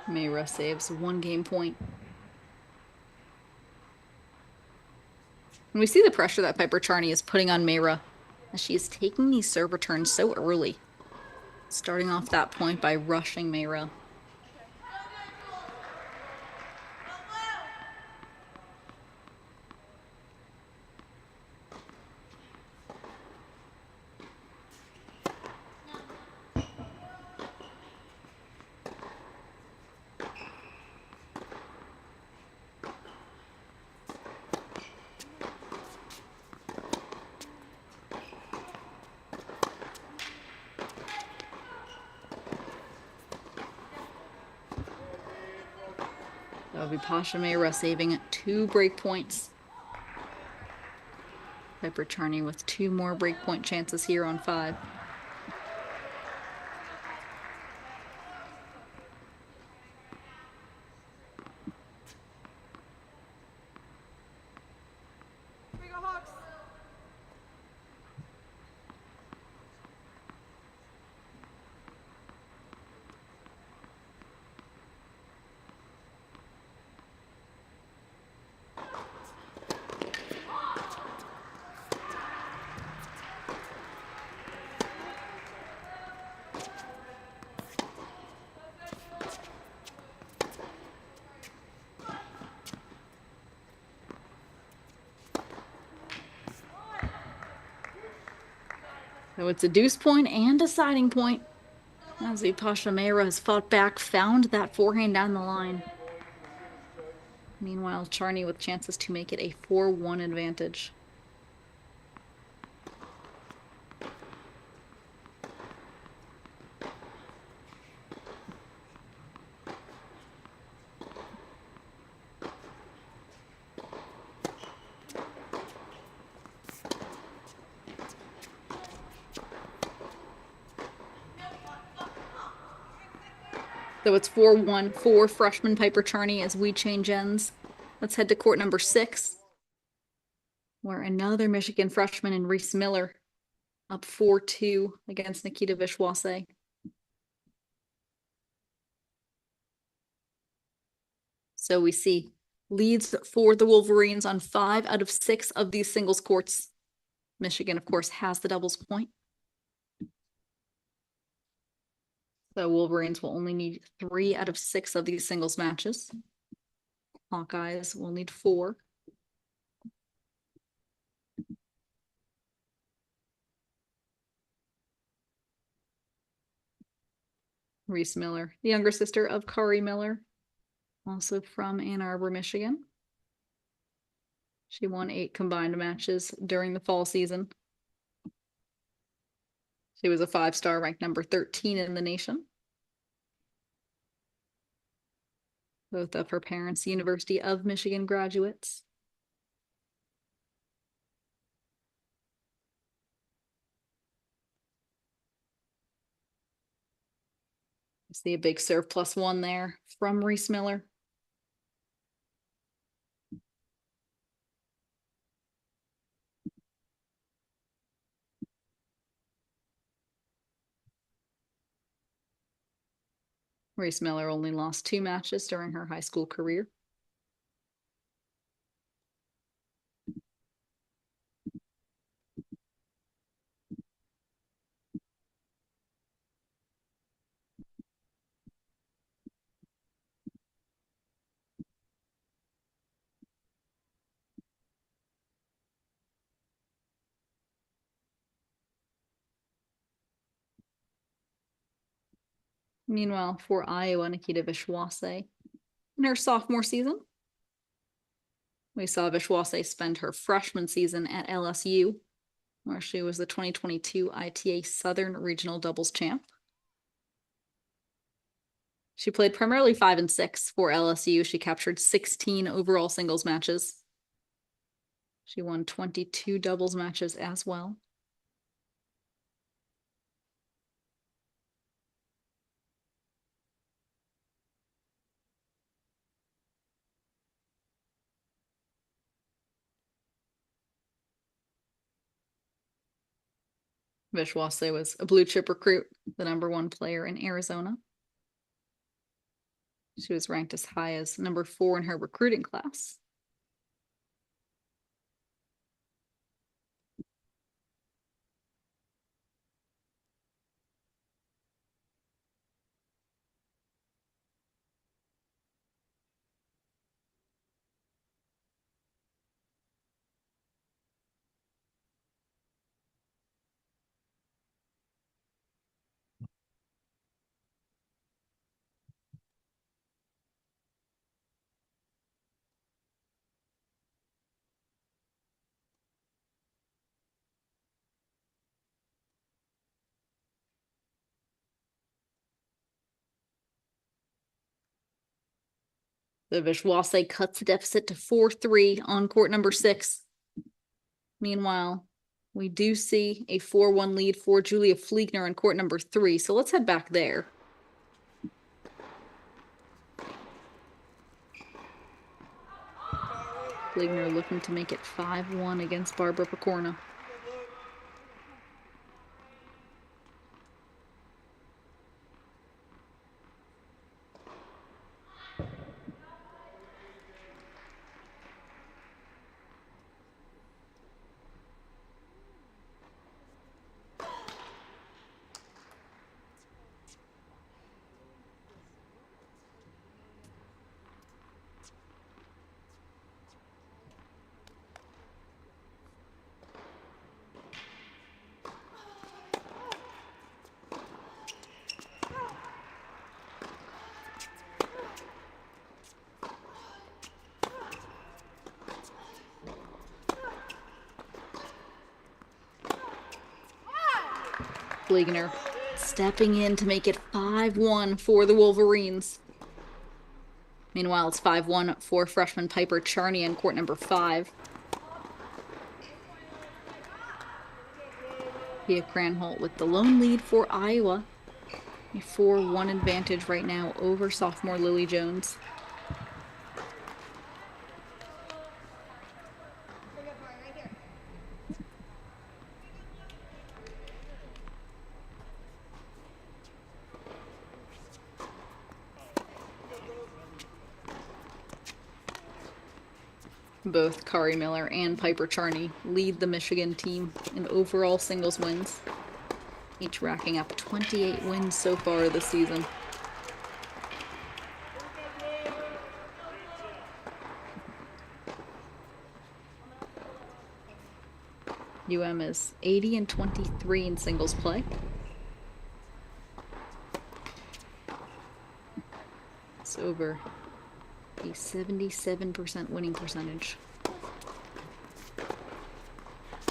Mehra saves 1 game point. And we see the pressure that Piper Charney is putting on Mehra as she is taking these serve returns so early. Starting off that point by rushing Mehra. Vipasha Mehra saving 2 break points. Piper Charney with 2 more break point chances here on 5. We go Hawks. So it's a deuce point and a siding point. As Vipasha Mehra has fought back, found that forehand down the line. Meanwhile, Charney with chances to make it a 4-1 advantage. So it's 4-1 for freshman Piper Charney as we change ends. Let's head to court number 6, where another Michigan freshman in Reese Miller up 4-2 against Nikita Vishwase. So we see leads for the Wolverines on 5 out of 6 of these singles courts. Michigan, of course, has the doubles point. So Wolverines will only need 3 out of 6 of these singles matches. Hawkeyes will need 4. Reese Miller, the younger sister of Kari Miller, also from Ann Arbor, Michigan. She won 8 combined matches during the fall season. She was a 5-star, ranked number 13 in the nation. Both of her parents, University of Michigan graduates. I see a big serve +1 there from Reese Miller. Reese Miller only lost 2 matches during her high school career. Meanwhile, for Iowa, Nikita Vishwase, in her sophomore season, we saw Vishwase spend her freshman season at LSU, where she was the 2022 ITA Southern Regional Doubles champ. She played primarily 5 and 6 for LSU. She captured 16 overall singles matches. She won 22 doubles matches as well. Vishwase was a blue chip recruit, the #1 player in Arizona. She was ranked as high as number 4 in her recruiting class. The Vishwase cuts the deficit to 4-3 on court number 6. Meanwhile, we do see a 4-1 lead for Julia Fliegner on court number 3. So let's head back there. Fliegner looking to make it 5-1 against Barbara Picorna. Fliegner stepping in to make it 5-1 for the Wolverines. Meanwhile, it's 5-1 for freshman Piper Charney on court number 5. Pia Cranholt with the lone lead for Iowa. A 4-1 advantage right now over sophomore Lily Jones. Both Kari Miller and Piper Charney lead the Michigan team in overall singles wins, each racking up 28 wins so far this season. UM is 80-23 in singles play. It's over a 77% winning percentage.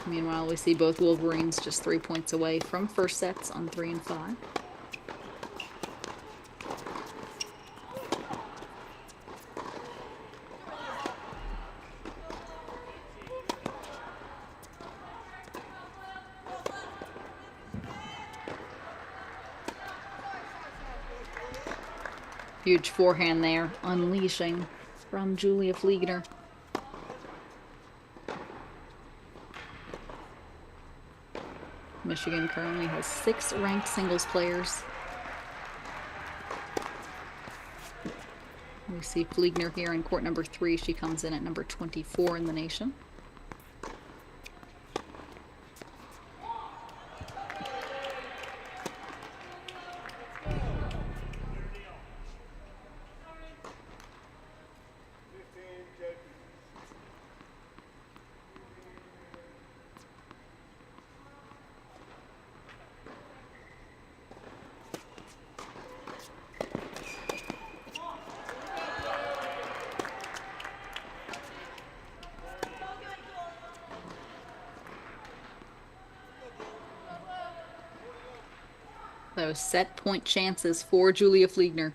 Meanwhile, we see both Wolverines just 3 points away from first sets on 3 and 5. Huge forehand there, unleashing from Julia Fliegner. Michigan currently has 6 ranked singles players. We see Fliegner here in court number 3. She comes in at number 24 in the nation. Those set point chances for Julia Fliegner.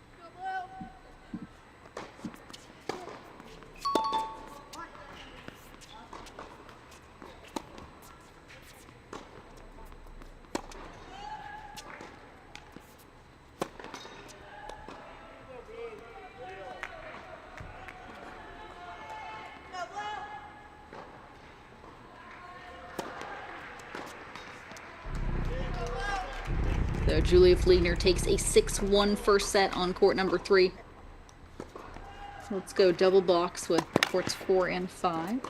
So Julia Fliegner takes a 6-1 first set on court number 3. Let's go double box with courts 4 and 5.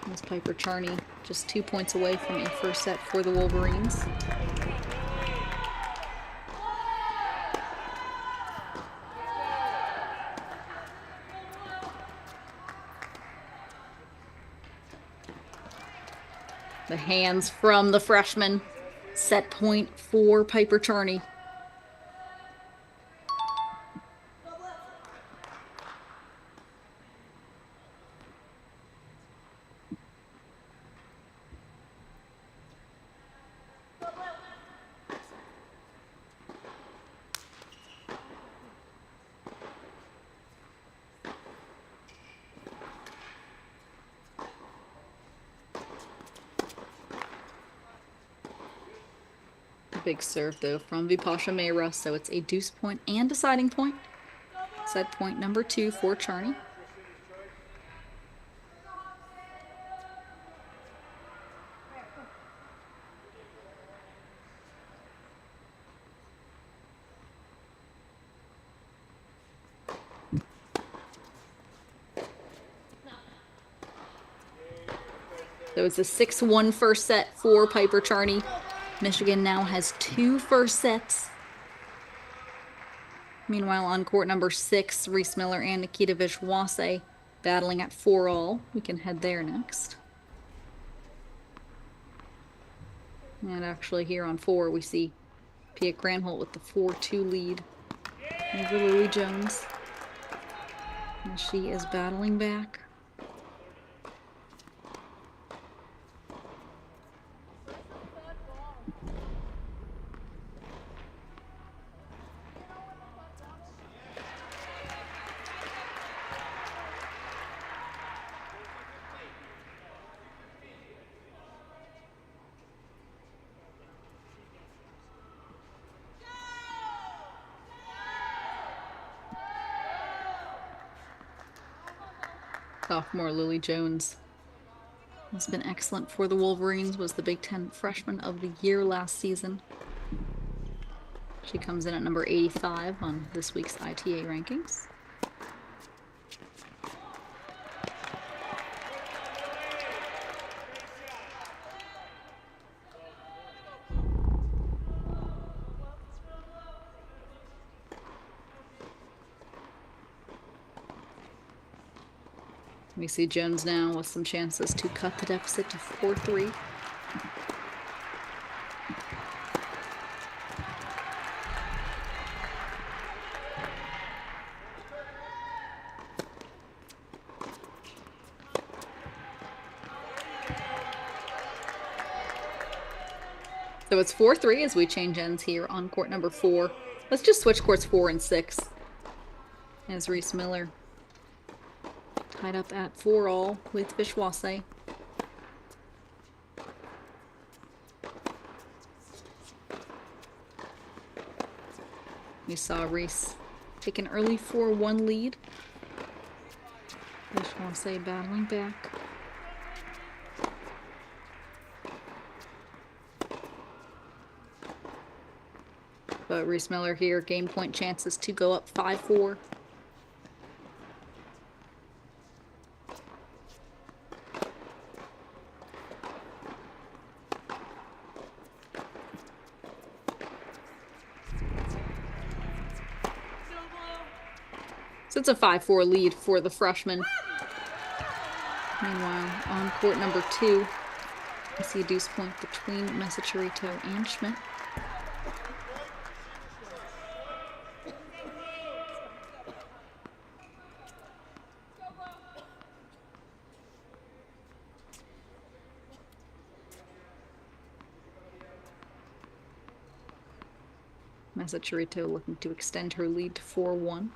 Miss Piper Charney just 2 points away from a first set for the Wolverines. The hands from the freshman. Set point for Piper Charney. Big serve though from Vipasha Mehra, so it's a deuce point and deciding point. Set point number 2 for Charney. So it's a 6-1 first set for Piper Charney. Michigan now has 2 first sets. Meanwhile, on court number 6, Reese Miller and Nikita Vishwase battling at 4-all. We can head there next. And actually here on 4, we see Pia Granholt with the 4-2 lead over Lily Jones. And she is battling back. Sophomore Lily Jones has been excellent for the Wolverines, was the Big Ten Freshman of the Year last season. She comes in at number 85 on this week's ITA rankings. We see Jones now with some chances to cut the deficit to 4-3. So it's 4-3 as we change ends here on court number 4. Let's just switch courts 4 and 6. As Reese Miller tied up at 4-all with Vishwase. We saw Reese take an early 4-1 lead. Vishwase battling back. But Reese Miller here, game point chances to go up 5-4. So it's a 5-4 lead for the freshman. Meanwhile, on court number 2, we see a deuce point between Mesachirito and Schmidt. Mesachirito looking to extend her lead to 4-1.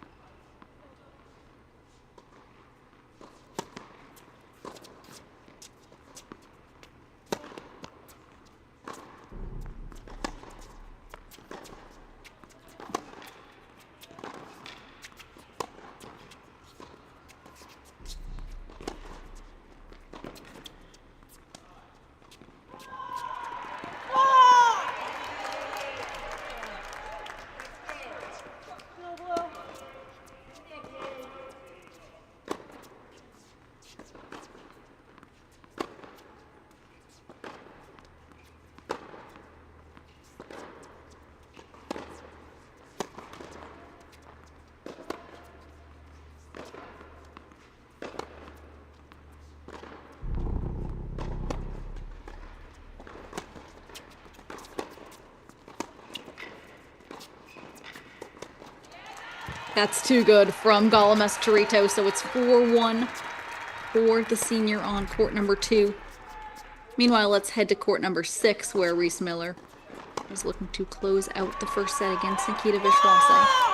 That's too good from Gala Mesachirito, so it's 4-1 for the senior on court number 2. Meanwhile, let's head to court number 6, where Reese Miller is looking to close out the first set against Nikita Vishwase.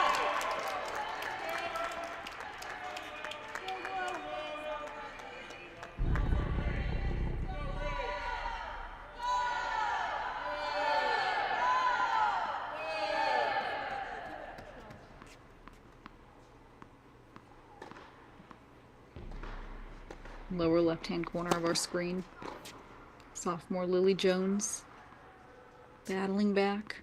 Lower left-hand corner of our screen. Sophomore Lily Jones battling back.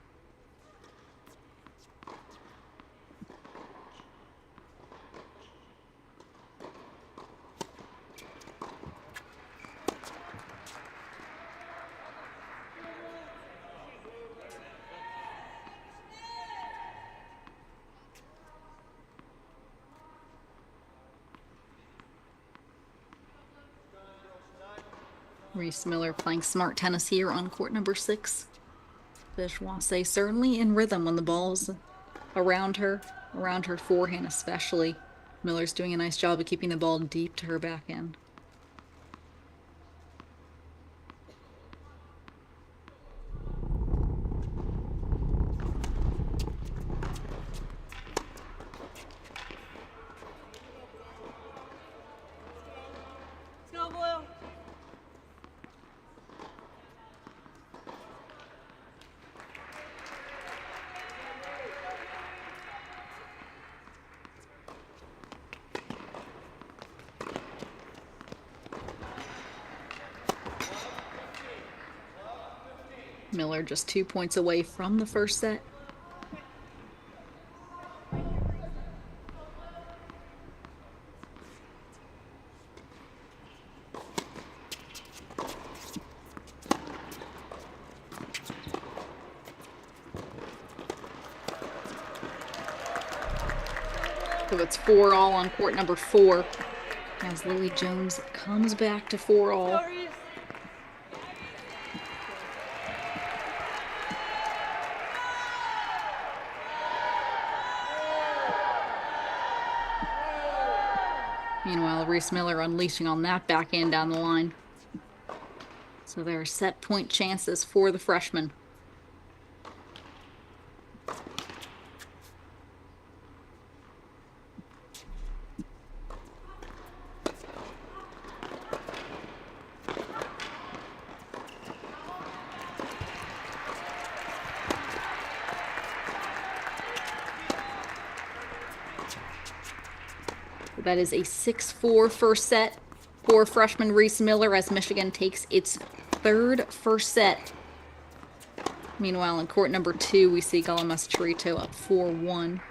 Reese Miller playing smart tennis here on court number 6. Vishwase certainly in rhythm when the ball's around her forehand especially. Miller's doing a nice job of keeping the ball deep to her backhand. Miller just 2 points away from the first set. So it's 4-all on court number 4 as Lily Jones comes back to 4-all. Meanwhile, Reese Miller unleashing on that backhand down the line. So there are set point chances for the freshman. That is a 6-4 first set for freshman Reese Miller as Michigan takes its 3rd first set. Meanwhile, in court number 2, we see Galamas Chirito up 4-1.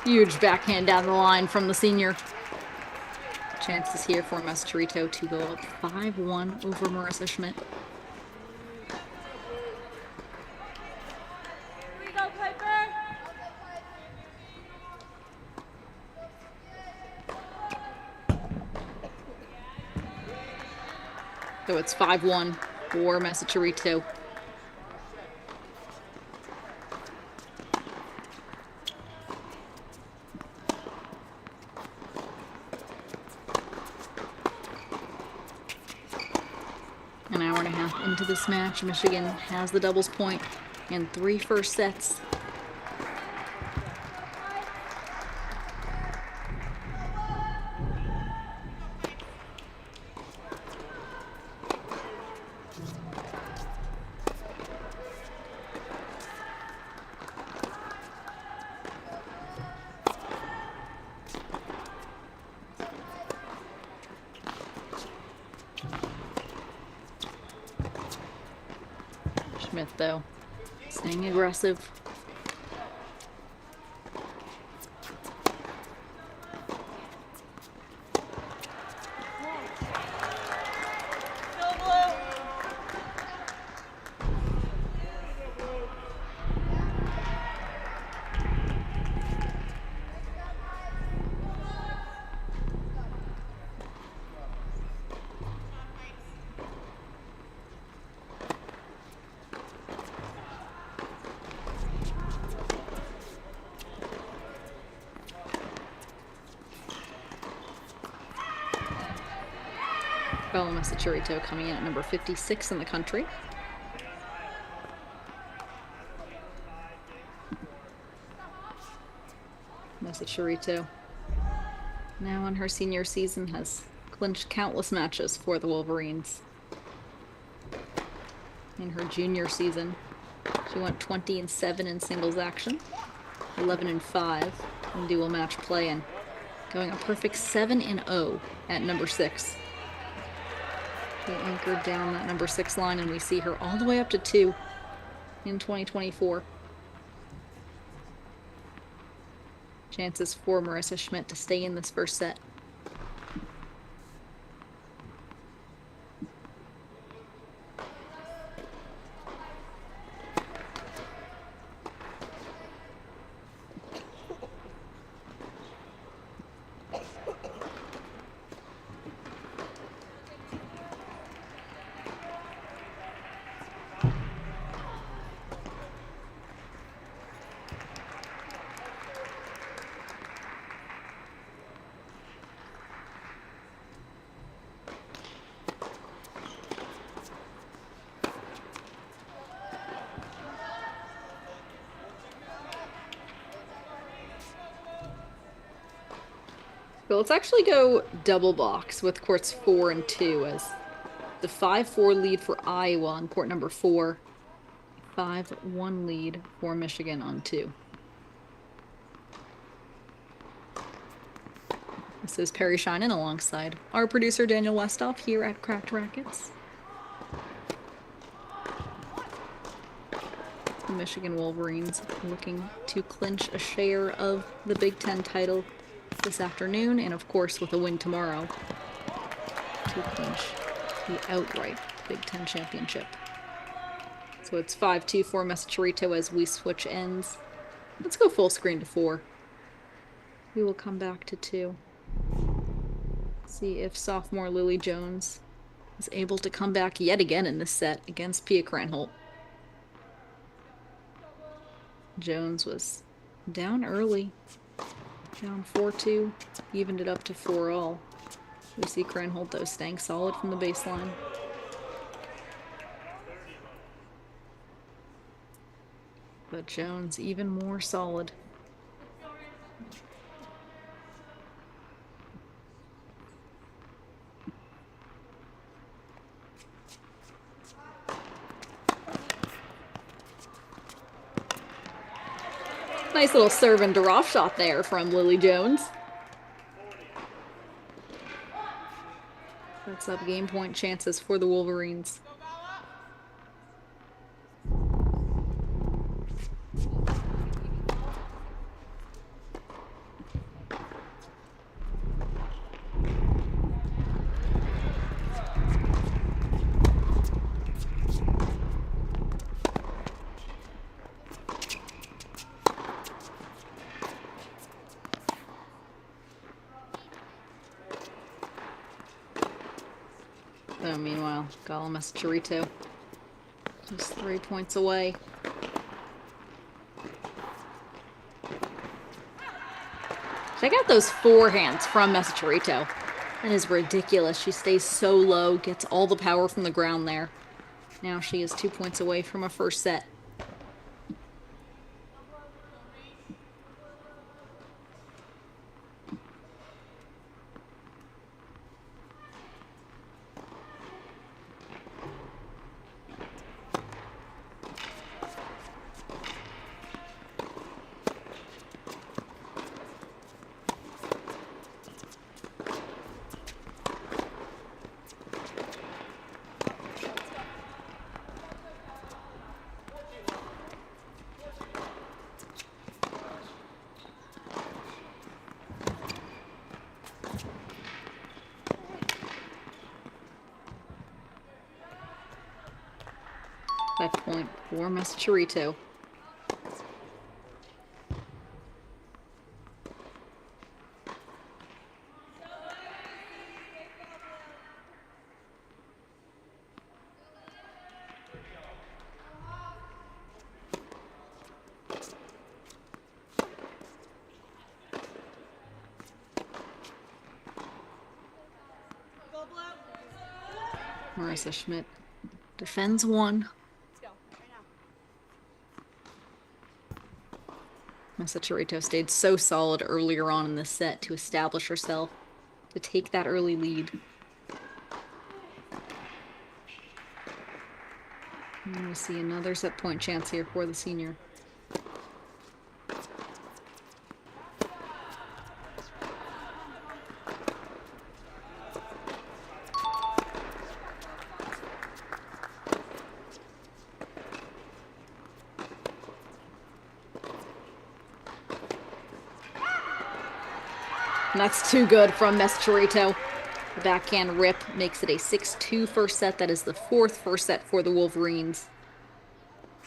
Huge backhand down the line from the senior. Chances here for Mastrito to go up 5-1 over Marissa Schmidt. Here we go, Piper. So it's 5-1 for Massachusetts. An hour and a half into this match, Michigan has the doubles point and 3 first sets. Schmidt, though, staying aggressive. Bella Massachusetts coming in at number 56 in the country. Massachusetts, now in her senior season, has clinched countless matches for the Wolverines. In her junior season, she went 20-7 in singles action, 11-5 in dual match play, and going a perfect 7-0 at number 6. She anchored down that number 6 line, and we see her all the way up to 2 in 2024. Chances for Marissa Schmidt to stay in this first set. So let's actually go double box with courts 4 and 2 as the 5-4 lead for Iowa on court number 4, 5-1 lead for Michigan on 2. This is Peri Sheinin alongside our producer Daniel Westoff here at Cracked Racquets. The Michigan Wolverines looking to clinch a share of the Big Ten title this afternoon, and of course with a win tomorrow to clinch the outright Big Ten championship. So it's 5-2 for Messerschmitt as we switch ends. Let's go full screen to 4. We will come back to 2. See if sophomore Lily Jones is able to come back yet again in this set against Pia Kranholt. Jones was down early, down 4-2, evened it up to 4-all. We see Kranholt though staying solid from the baseline. But Jones even more solid. Nice little serve and drop shot there from Lily Jones. That's up game point chances for the Wolverines. So meanwhile, Messerschmitt just 3 points away. Check out those forehands from Messerschmitt. That is ridiculous. She stays so low, gets all the power from the ground there. Now she is 2 points away from a first set. That point for Messerschmitt. Marissa Schmidt defends 1. Messerschmitt stayed so solid earlier on in the set to establish herself, to take that early lead. And we see another set point chance here for the senior. And that's too good from Messerschmitt. The backhand rip makes it a 6-2 first set. That is the 4th first set for the Wolverines.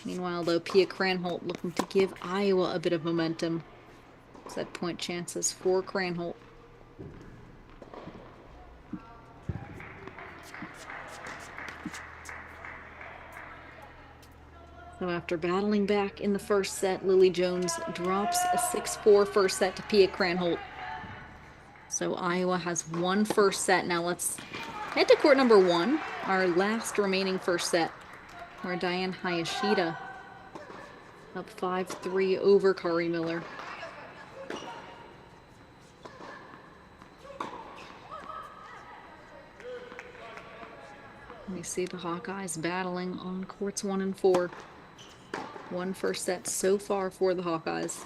Meanwhile, though, Pia Kranholt looking to give Iowa a bit of momentum. Set point chances for Kranholt. So after battling back in the first set, Lily Jones drops a 6-4 first set to Pia Kranholt. So Iowa has 1 first set. Now let's head to court number 1, our last remaining first set, where Diane Hayashida up 5-3 over Kari Miller. We see the Hawkeyes battling on courts 1 and 4. One first set so far for the Hawkeyes.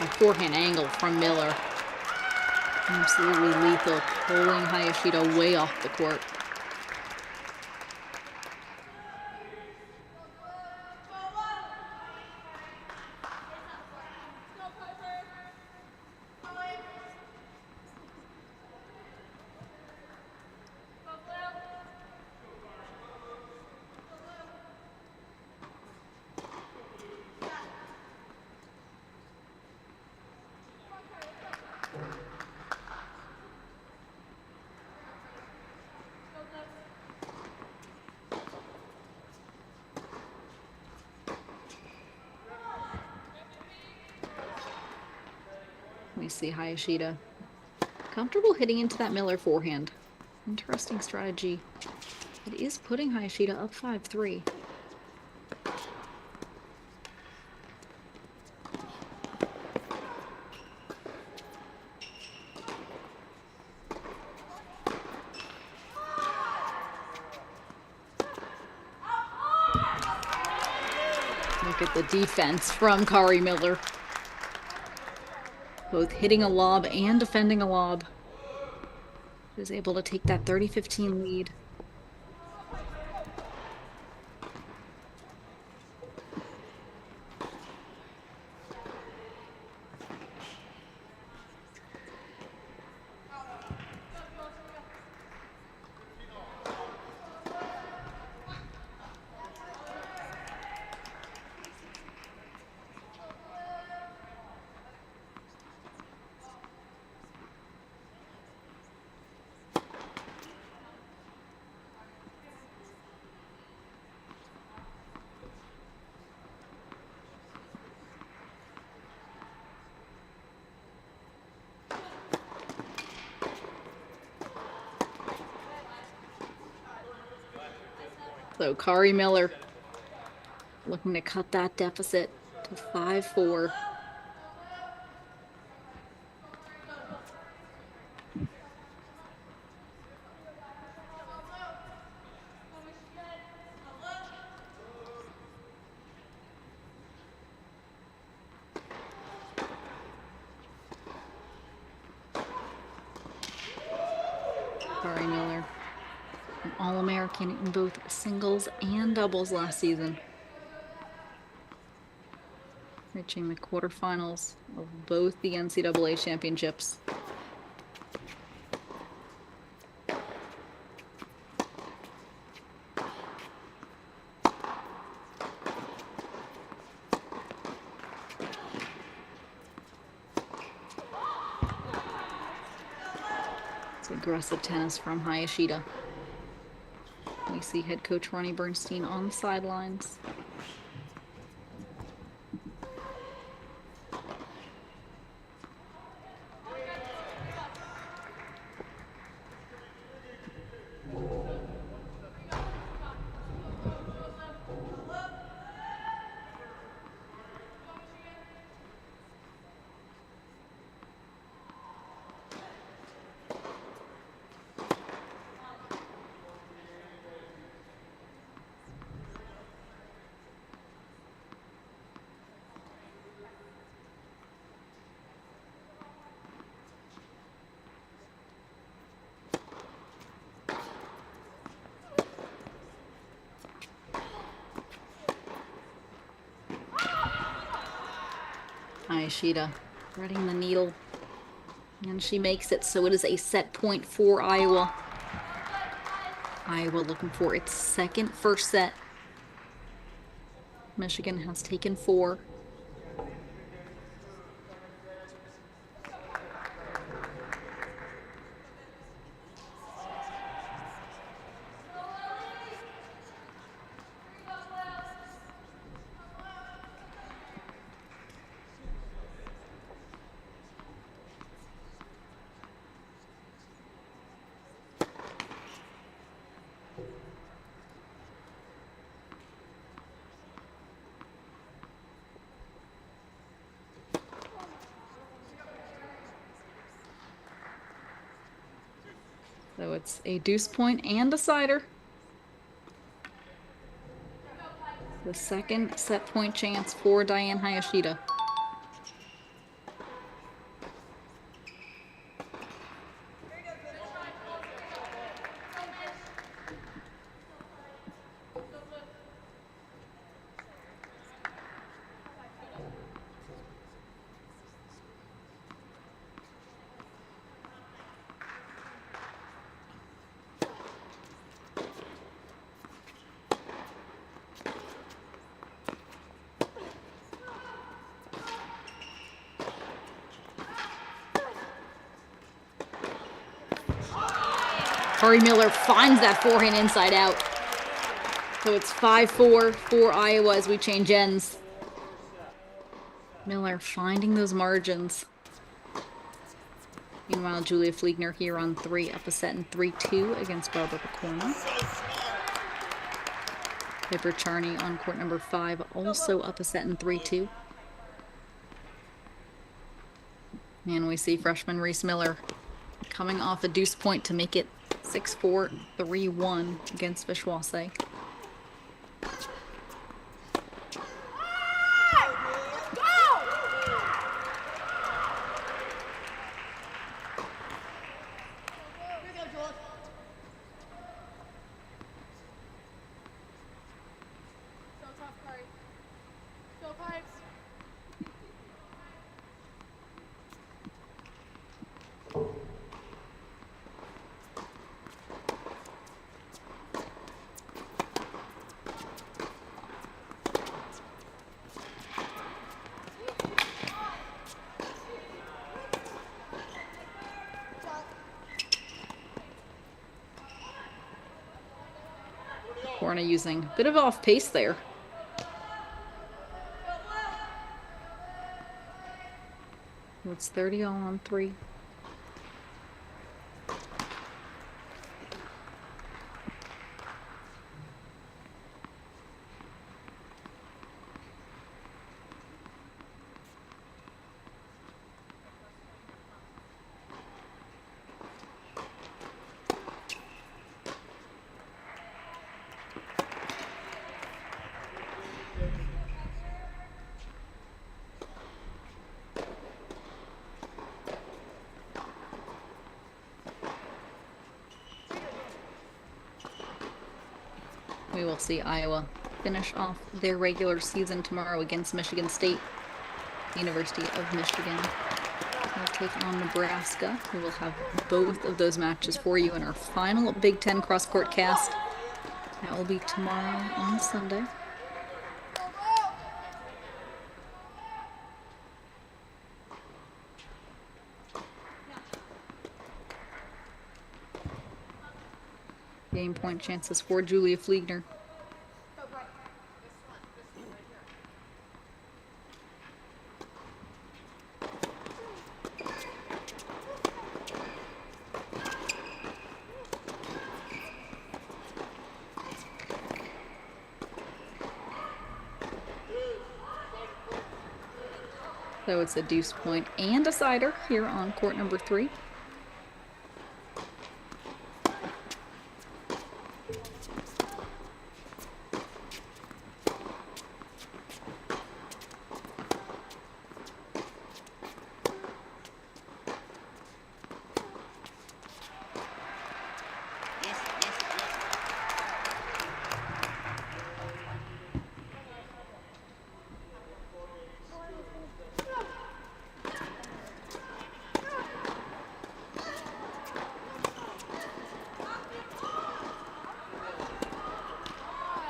A forehand angle from Miller. Absolutely lethal, pulling Hayashida way off the court. We see Hayashida comfortable hitting into that Miller forehand. Interesting strategy. It is putting Hayashida up 5-3. Look at the defense from Kari Miller. Both hitting a lob and defending a lob. She was able to take that 30-15 lead. So Kari Miller looking to cut that deficit to 5-4. Kari Miller, an All-American in both singles and doubles last season. Reaching the quarterfinals of both the NCAA championships. Aggressive tennis from Hayashida. We see head coach Ronnie Bernstein on the sidelines. Hayashida threading the needle. And she makes it, so it is a set point for Iowa. Iowa looking for its second first set. Michigan has taken 4. So it's a deuce point and a sider. The second set point chance for Diane Hayashida. Kari Miller finds that forehand inside out. So it's 5-4 for Iowa as we change ends. Miller finding those margins. Meanwhile, Julia Fliegner here on 3, up a set in 3-2 against Barbara Picorna. Piper Charney on court number 5, also up a set in 3-2. And we see freshman Reese Miller coming off a deuce point to make it 6-4, 3-1 against Vishwase. Picorna using a bit of off pace there. It's 30 all on 3. We will see Iowa finish off their regular season tomorrow against Michigan State. University of Michigan will take on Nebraska. We will have both of those matches for you in our final Big Ten cross-court cast. That will be tomorrow on Sunday. Game point chances for Julia Fliegner. So it's a deuce point and a sider here on court number 3.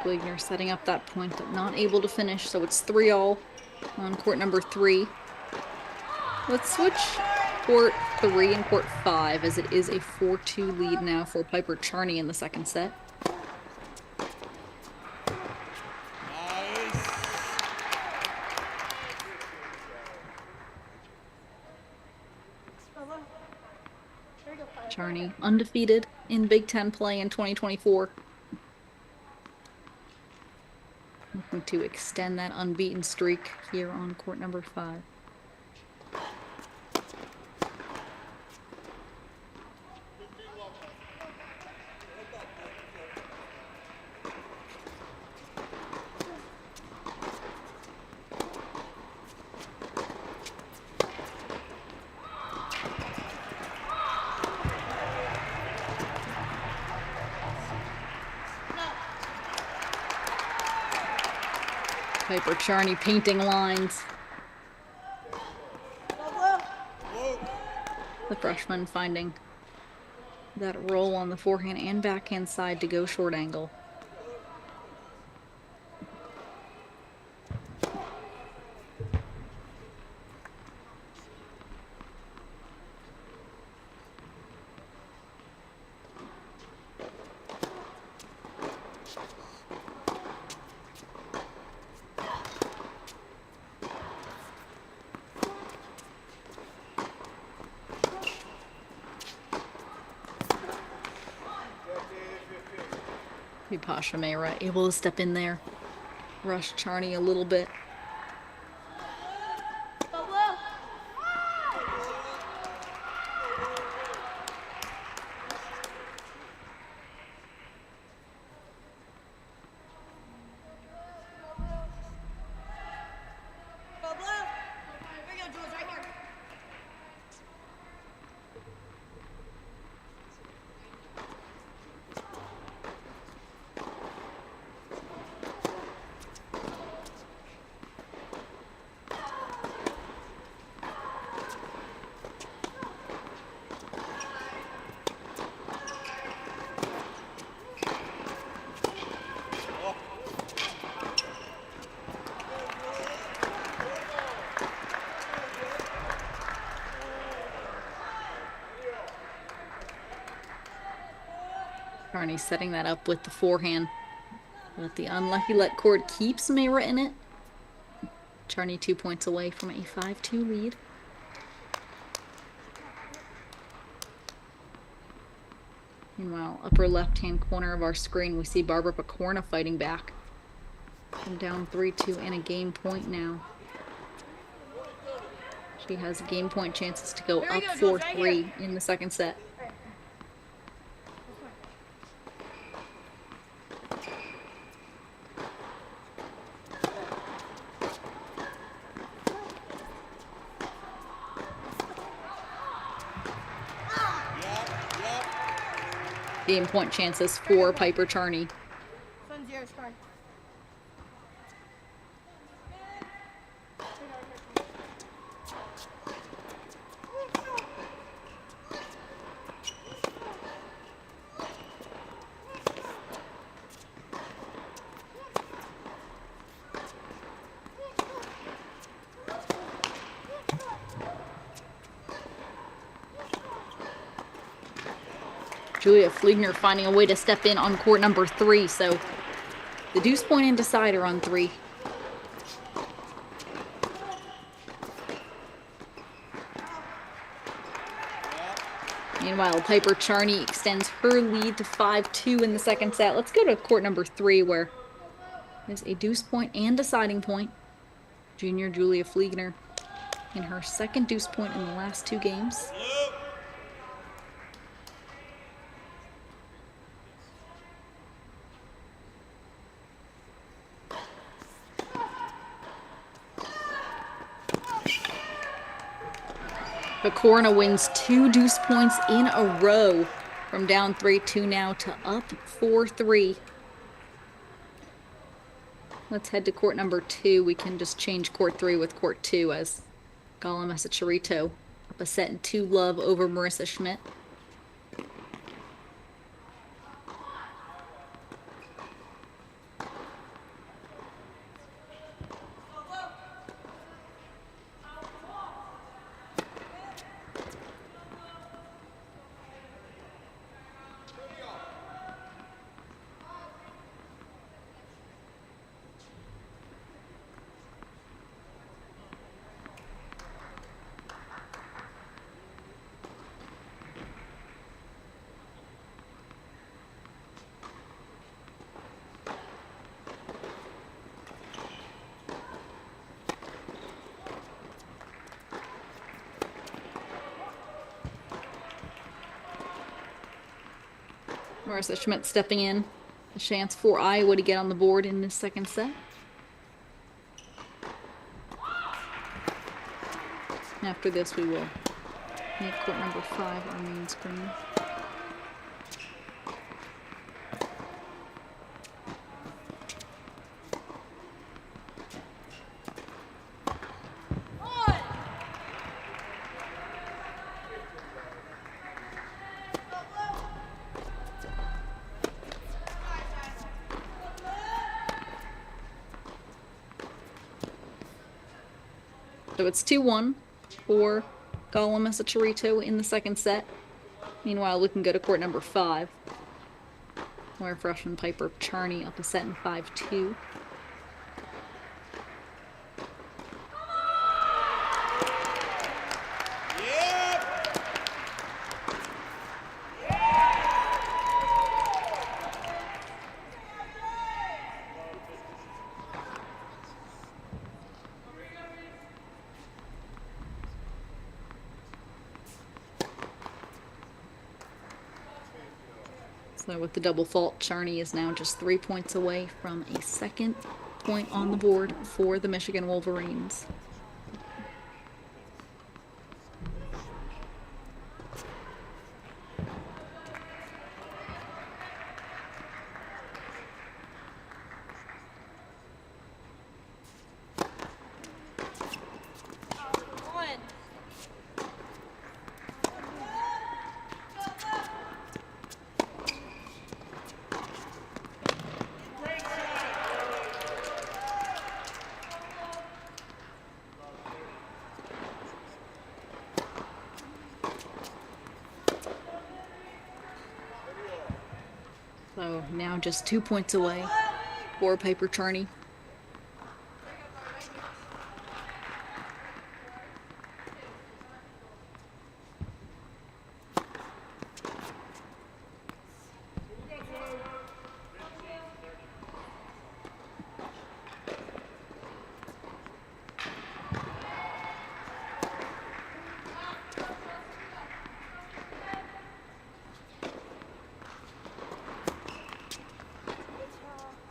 Fligner setting up that point, but not able to finish, so it's 3-all on court number 3. Let's switch court 3 and court 5, as it is a 4-2 lead now for Piper Charney in the second set. Charney undefeated in Big Ten play in 2024. Looking to extend that unbeaten streak here on court number 5. Piper Charney painting lines. The freshman finding that roll on the forehand and backhand side to go short angle. Pasha Meira able to step in there, rush Charney a little bit. Charney setting that up with the forehand. But the unlucky let cord keeps Meira in it. Charney 2 points away from a 5-2 lead. Meanwhile, upper left-hand corner of our screen, we see Barbara Picorna fighting back. From down 3-2 and a game point now. She has game point chances to go up 4-3 in the second set. Game point chances for Piper Charney. Julia Fligner finding a way to step in on court number 3, so the deuce point and decider on 3. Meanwhile, Piper Charney extends her lead to 5-2 in the second set. Let's go to court number 3, where there's a deuce point and deciding point. Junior Julia Fligner in her second deuce point in the last 2 games. Picorna wins 2 deuce points in a row from down 3-2 now to up 4-3. Let's head to court number 2. We can just change court 3 with court 2 as Gala Mesachirito up a set in 2-love over Marissa Schmidt. Marissa Schmidt stepping in. A chance for Iowa to get on the board in this second set. After this, we will make court number 5 our main screen. So it's 2-1 for Gollum Mesachirito in the second set. Meanwhile, we can go to court number 5, where freshman Piper Charney up a set in 5-2. So with the double fault, Charney is now just 3 points away from a second point on the board for the Michigan Wolverines. So now just 2 points away for Piper Charney.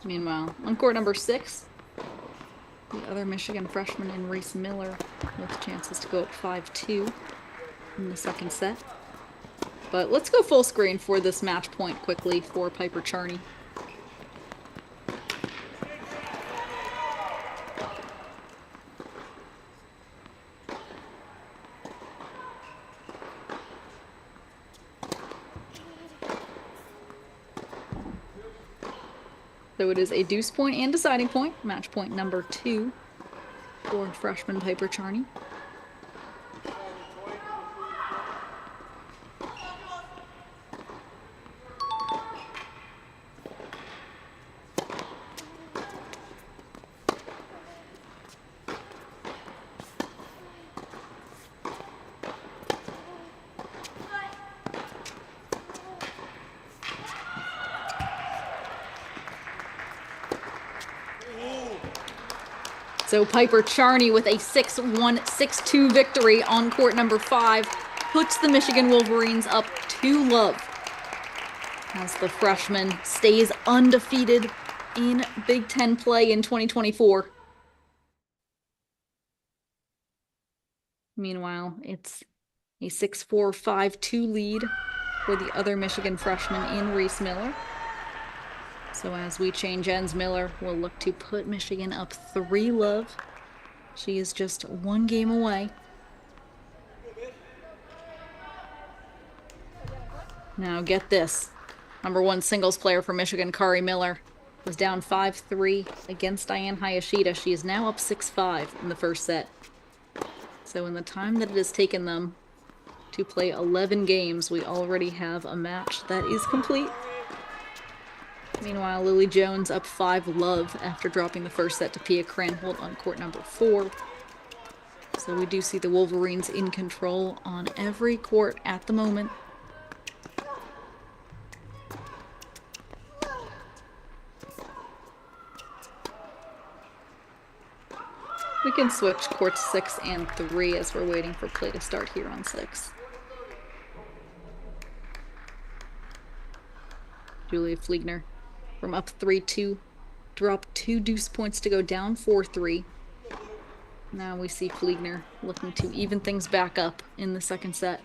Meanwhile, on court number 6, the other Michigan freshman in Reese Miller with chances to go up 5-2 in the second set. But let's go full screen for this match point quickly for Piper Charney. So it is a deuce point and deciding point, match point number 2 for freshman Piper Charney. So Piper Charney with a 6-1, 6-2 victory on court number 5 puts the Michigan Wolverines up 2-0 as the freshman stays undefeated in Big Ten play in 2024. Meanwhile, it's a 6-4, 5-2 lead for the other Michigan freshman in Reese Miller. So as we change ends, Miller will look to put Michigan up 3-0. She is just 1 game away. Now get this. Number 1 singles player for Michigan, Kari Miller, was down 5-3 against Diane Hayashida. She is now up 6-5 in the first set. So in the time that it has taken them to play 11 games, we already have a match that is complete. Meanwhile, Lily Jones up 5-0 after dropping the first set to Pia Cranholt on court number 4. So we do see the Wolverines in control on every court at the moment. We can switch courts 6 and 3 as we're waiting for play to start here on 6. Julia Fliegner from up 3-2, drop 2 deuce points to go down 4-3. Now we see Fliegner looking to even things back up in the second set.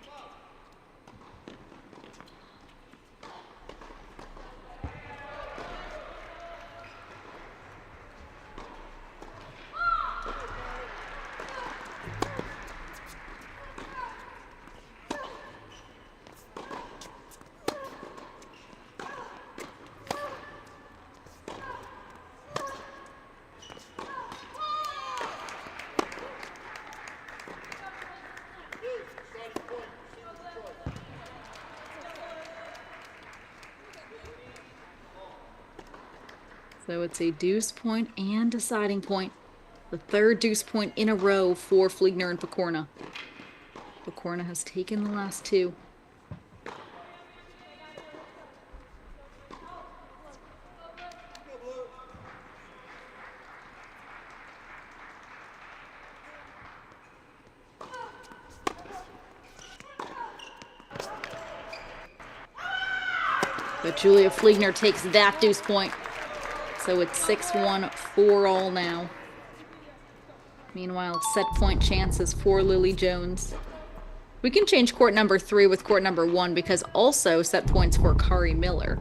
So it's a deuce point and deciding point. The third deuce point in a row for Fliegner and Picorna. Picorna has taken the last 2. But Julia Fliegner takes that deuce point. So it's 6-1, 4-all now. Meanwhile, set point chances for Lily Jones. We can change court number 3 with court number 1 because also set points for Kari Miller.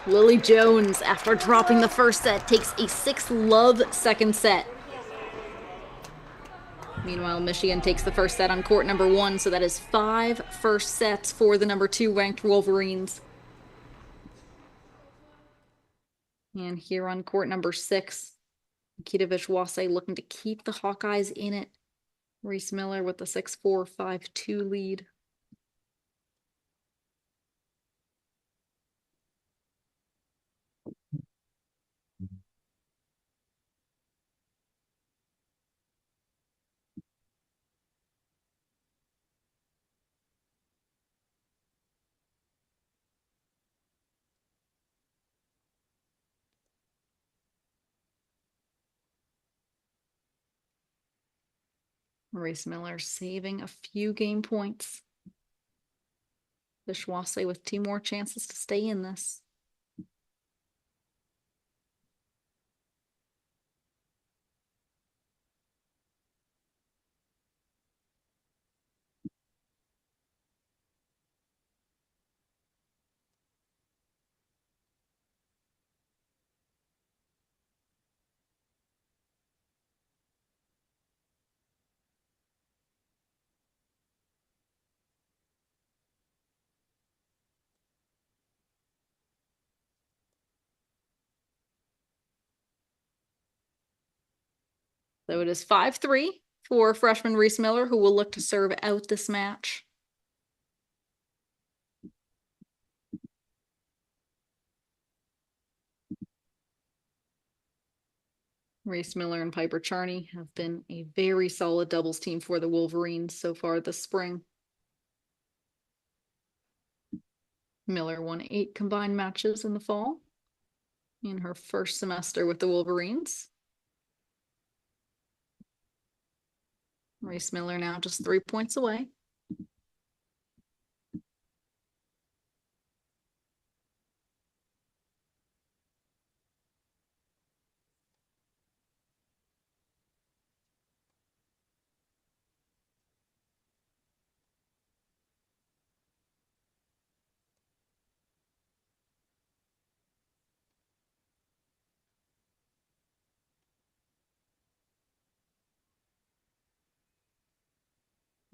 Lily Jones, after dropping the first set, takes a 6-love second set. Meanwhile, Michigan takes the first set on court number 1, so that is 5 first sets for the number 2 ranked Wolverines. And here on court number 6, Nikita Vishwase looking to keep the Hawkeyes in it. Reese Miller with the 6-4, 5-2 lead. Reese Miller saving a few game points. Vishwase with 2 more chances to stay in this. So it is 5-3 for freshman Reese Miller, who will look to serve out this match. Reese Miller and Piper Charney have been a very solid doubles team for the Wolverines so far this spring. Miller won 8 combined matches in the fall in her first semester with the Wolverines. Reese Miller now just 3 points away.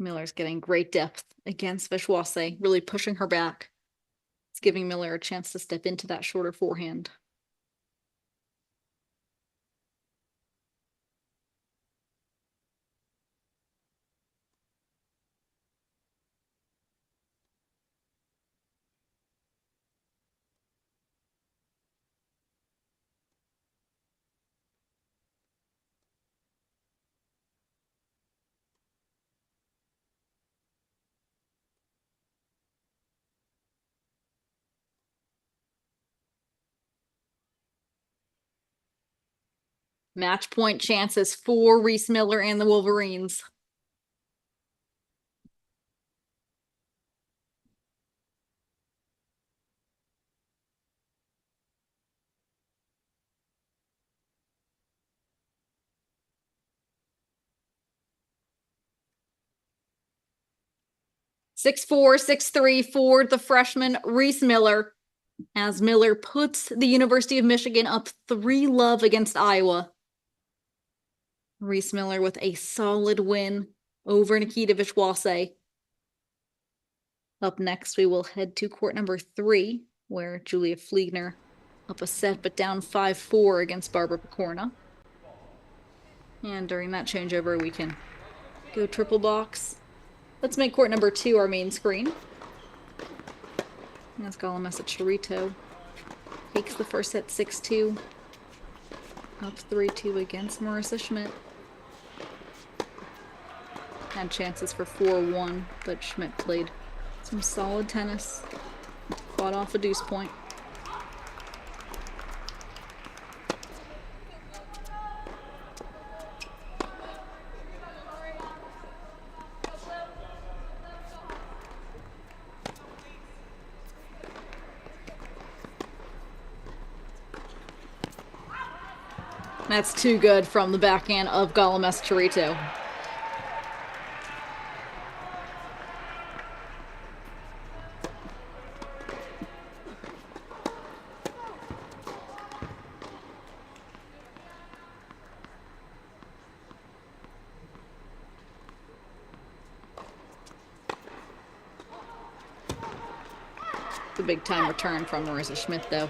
Miller's getting great depth against Vishwase, really pushing her back. It's giving Miller a chance to step into that shorter forehand. Match point chances for Reese Miller and the Wolverines. Six four, 6'3" for the freshman Reese Miller, as Miller puts the University of Michigan up 3-0 against Iowa. Reese Miller with a solid win over Nikita Vishwase. Up next, we will head to court number 3, where Julia Fliegner up a set but down 5-4 against Barbara Picorna. And during that changeover, we can go triple box. Let's make court number 2 our main screen. As Galamesa Chirito takes the first set 6-2. Up 3-2 against Marissa Schmidt. Had chances for 4-1, but Schmidt played some solid tennis. Fought off a deuce point. That's too good from the backhand of Galamesa Chirito. The big time return from Marissa Schmidt, though.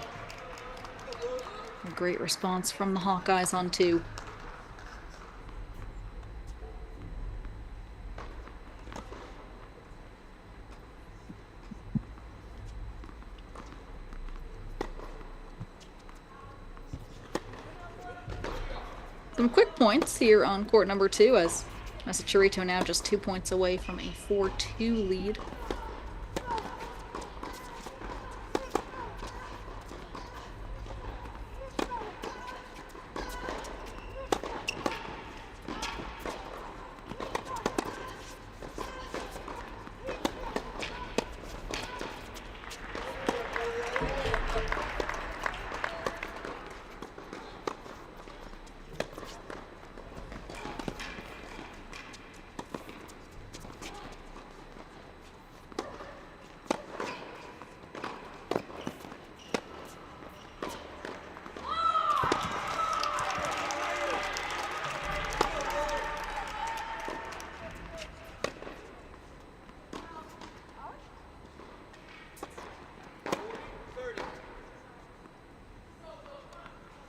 A great response from the Hawkeyes on 2. Some quick points here on court number 2, as Chirito now just 2 points away from a 4-2 lead.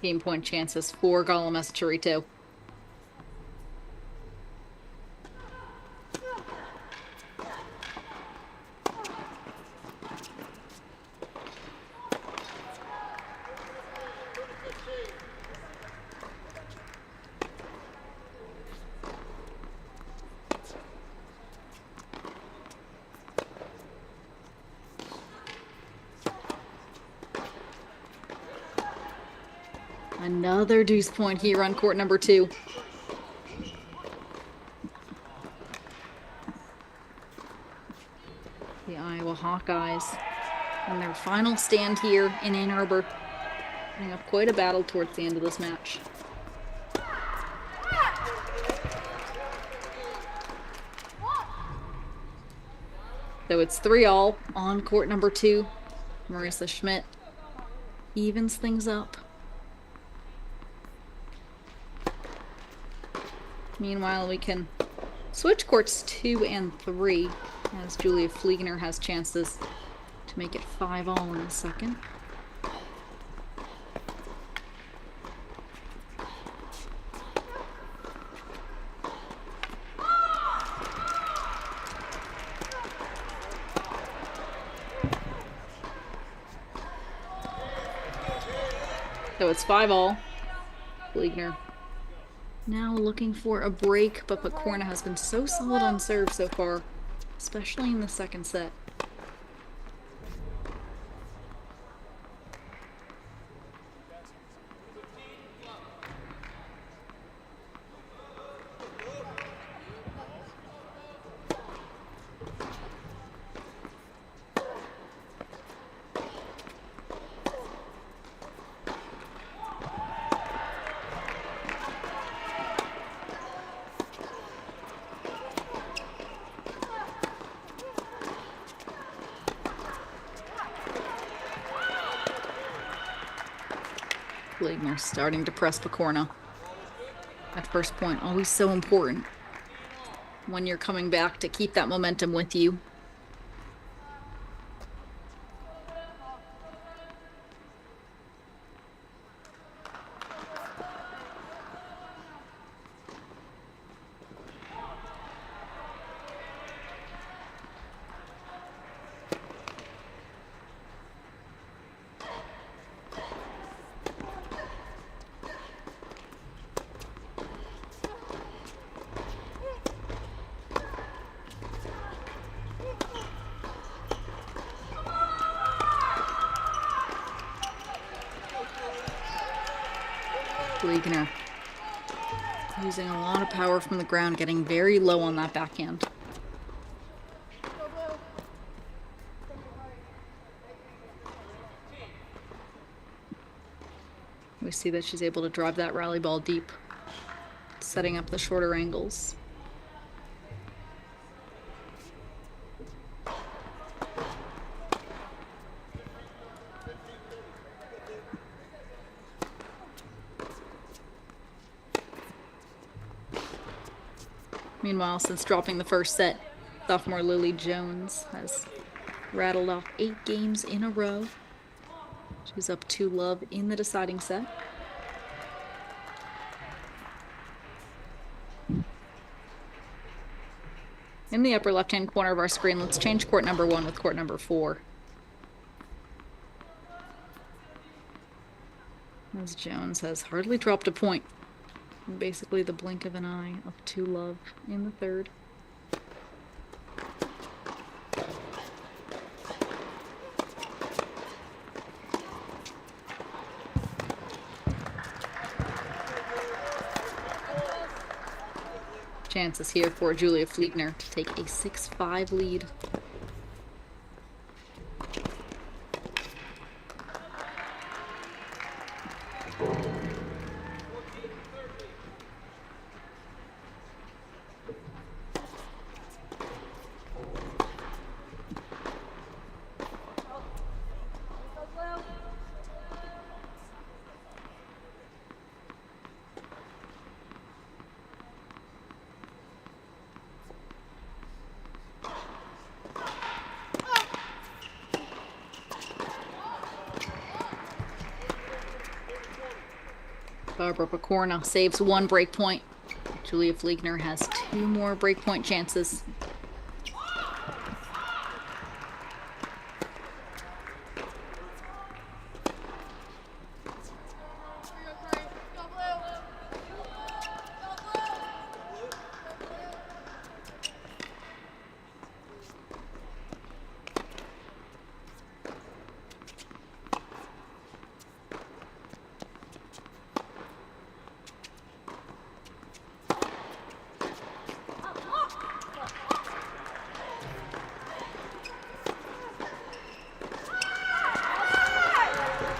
Game point chances for Galamesa Chirito. Another deuce point here on court number 2. The Iowa Hawkeyes in their final stand here in Ann Arbor, putting up quite a battle towards the end of this match. So it's 3-all on court number 2. Marissa Schmidt evens things up. Meanwhile, we can switch courts 2 and 3, as Julia Fliegner has chances to make it 5-all in a second. So it's 5-all. Fliegner now looking for a break, but Picorna has been so solid on serve so far, especially in the second set. Fligner starting to press Picorna. At first point, always so important when you're coming back to keep that momentum with you. Fligner using a lot of power from the ground, getting very low on that backhand. We see that she's able to drive that rally ball deep, setting up the shorter angles. Meanwhile, since dropping the first set, sophomore Lily Jones has rattled off 8 games in a row. She's up 2-love in the deciding set. In the upper left-hand corner of our screen, let's change court number 1 with court number 4. As Jones has hardly dropped a point. Basically the blink of an eye of 2-love in the third. Chances here for Julia Fligner to take a 6-5 lead. Barbara Picorna saves 1 break point. Julia Fligner has 2 more break point chances.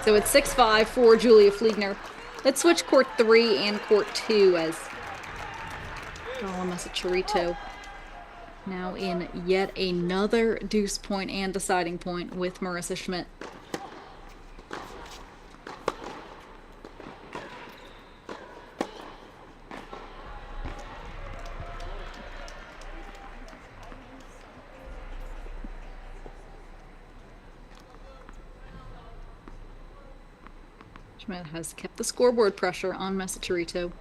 So it's 6-5 for Julia Fligner. Let's switch court 3 and court 2 as Messachirito now in yet another deuce point and deciding point with Marissa Schmidt. Schmidt has kept the scoreboard pressure on Messachirito.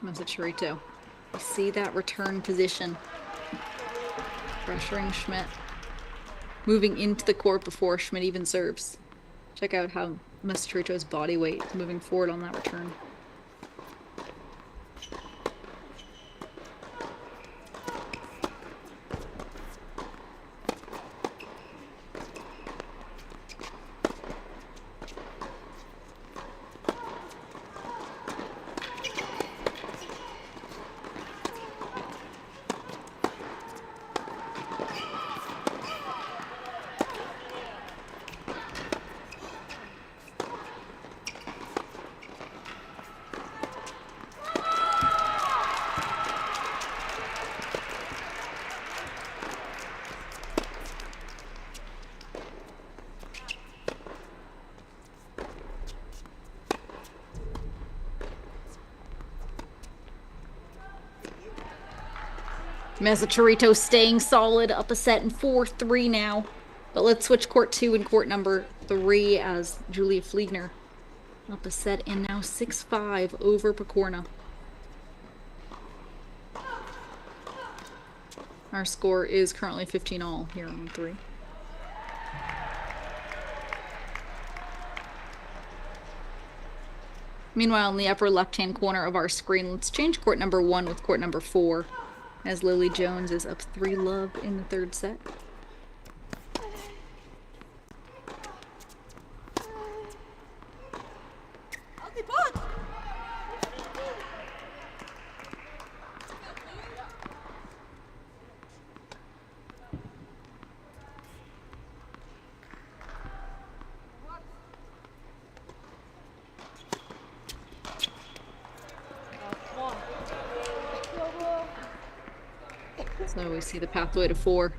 Mazzuccarito. You see that return position. Pressuring Schmidt. Moving into the court before Schmidt even serves. Check out how Mazzuccarito's body weight is moving forward on that return. Mazzuccarito staying solid, up a set in 4-3 now. But let's switch court 2 and court number 3 as Julia Fliegner up a set in now 6-5 over Picorna. Our score is currently 15-all here on 3. Meanwhile, in the upper left-hand corner of our screen, let's change court number 1 with court number 4. As Lily Jones is up 3-love in the third set. So we see the pathway to 4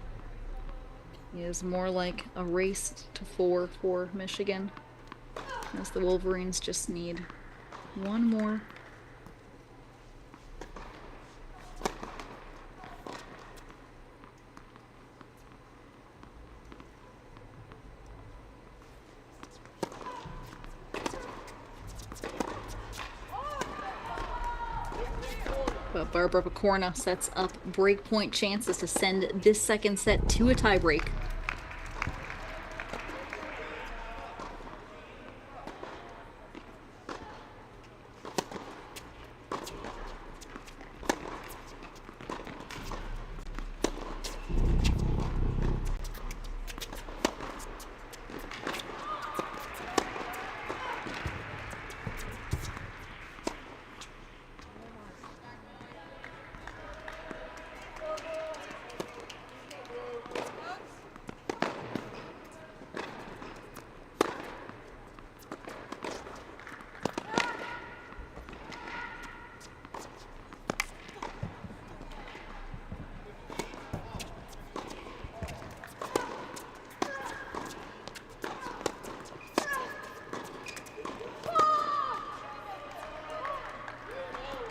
is more like a race to 4 for Michigan, as the Wolverines just need one more. But Barbara Picorna sets up breakpoint chances to send this second set to a tiebreak.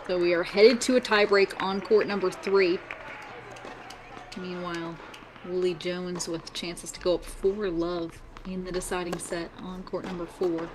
So we are headed to a tiebreak on court number 3. Meanwhile, Lily Jones with chances to go up 4-love in the deciding set on court number 4.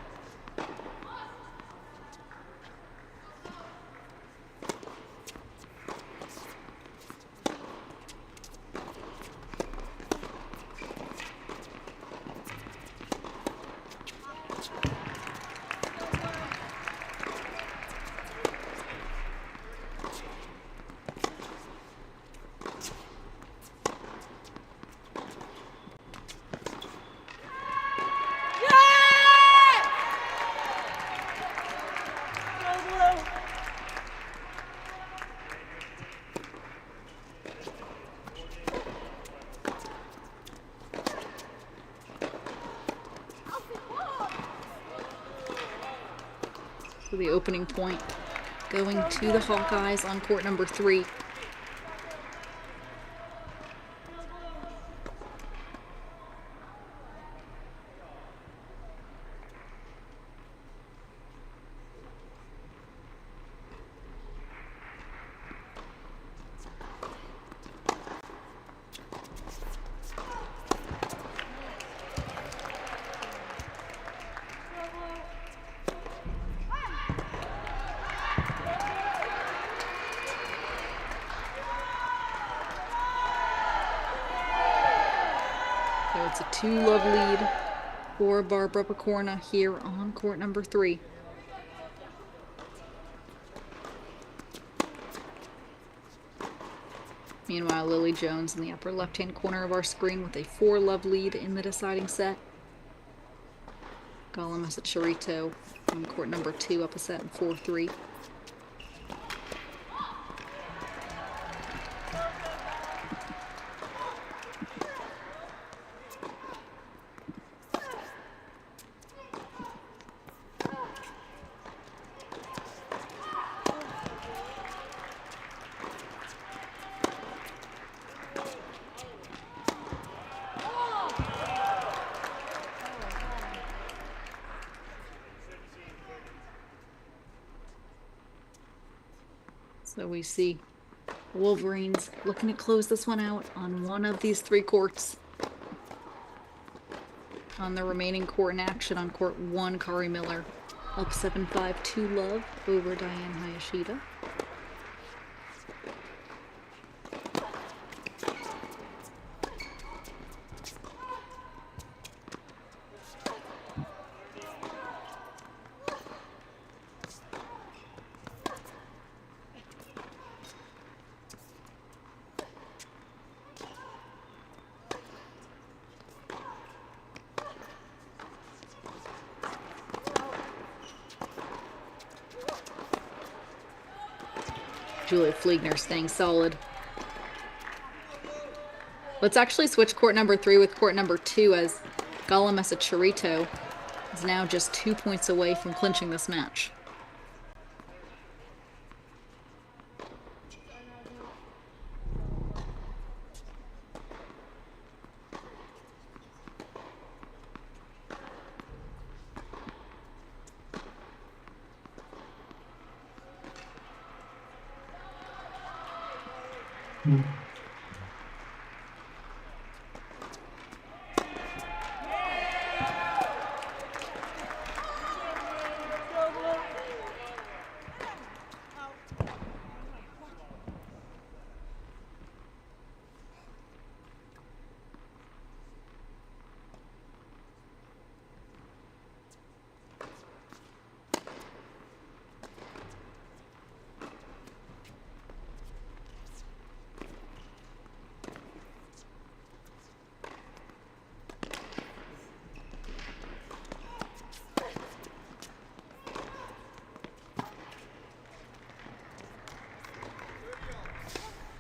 So the opening point going to the Hawkeyes on court number 3. It's a 2-love lead for Barbara Picorna here on court number 3. Meanwhile, Lily Jones in the upper left-hand corner of our screen with a 4-love lead in the deciding set. Gala Masachirito on court number 2 up a set in 4-3. So we see Wolverines looking to close this one out on one of these 3 courts. On the remaining court in action on court 1, Kari Miller up 7-5, 2-love over Diane Hayashida. Julia Fliegner staying solid. Let's actually switch court number 3 with court number 2 as Gala Masachirito is now just 2 points away from clinching this match.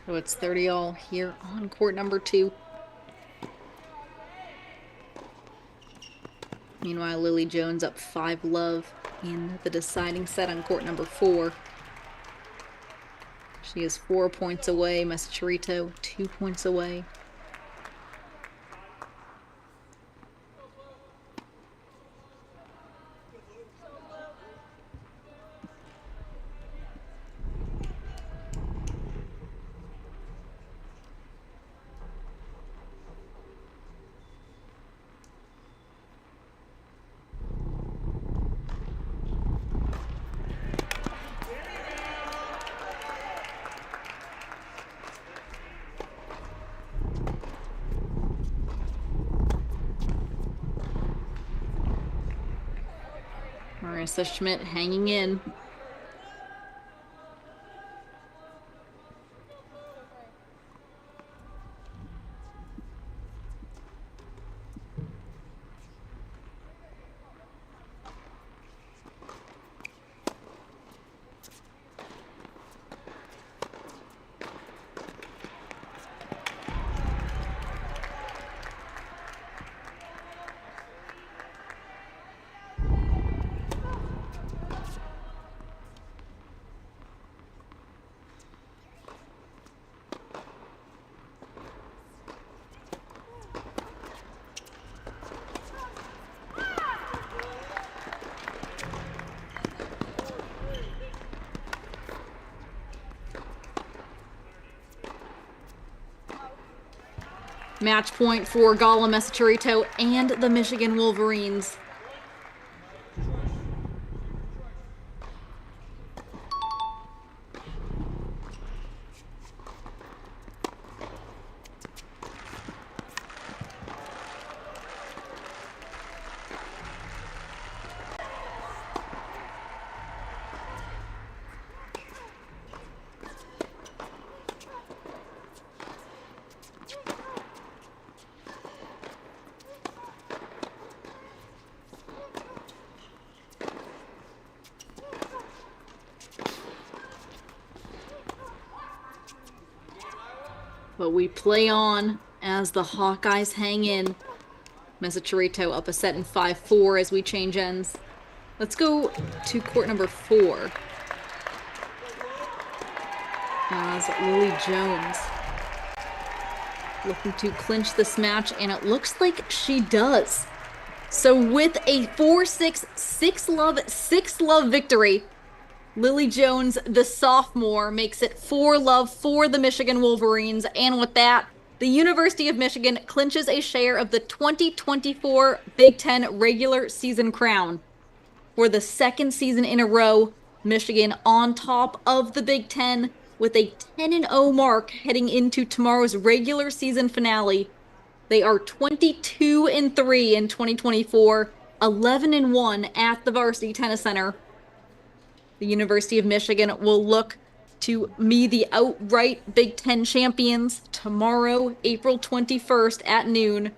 So it's 30-all here on court number 2. Meanwhile, Lily Jones up 5-love in the deciding set on court number 4. She is 4 points away. Masachirito 2 points away. Marissa Schmidt hanging in. Match point for Gala Masachirito and the Michigan Wolverines. But we play on as the Hawkeyes hang in. Mesachirito up a set in 5-4 as we change ends. Let's go to court number 4. As Lily Jones looking to clinch this match, and it looks like she does. So with a 4-6, 6-love victory, Lily Jones, the sophomore, makes it 4-love for the Michigan Wolverines. And with that, the University of Michigan clinches a share of the 2024 Big Ten regular season crown. For the second season in a row, Michigan on top of the Big Ten with a 10-0 mark heading into tomorrow's regular season finale. They are 22-3 in 2024, 11-1 at the Varsity Tennis Center. The University of Michigan will look to be the outright Big Ten champions tomorrow, April 21st at noon,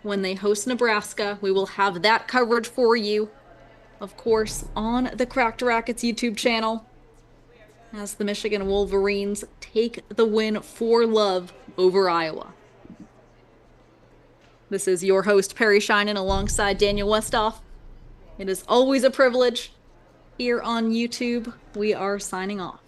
when they host Nebraska. We will have that coverage for you, of course, on the Cracked Racquets YouTube channel, as the Michigan Wolverines take the win 4-love over Iowa. This is your host, Peri Sheinin, alongside Daniel Westhoff. It is always a privilege. Here on YouTube, we are signing off.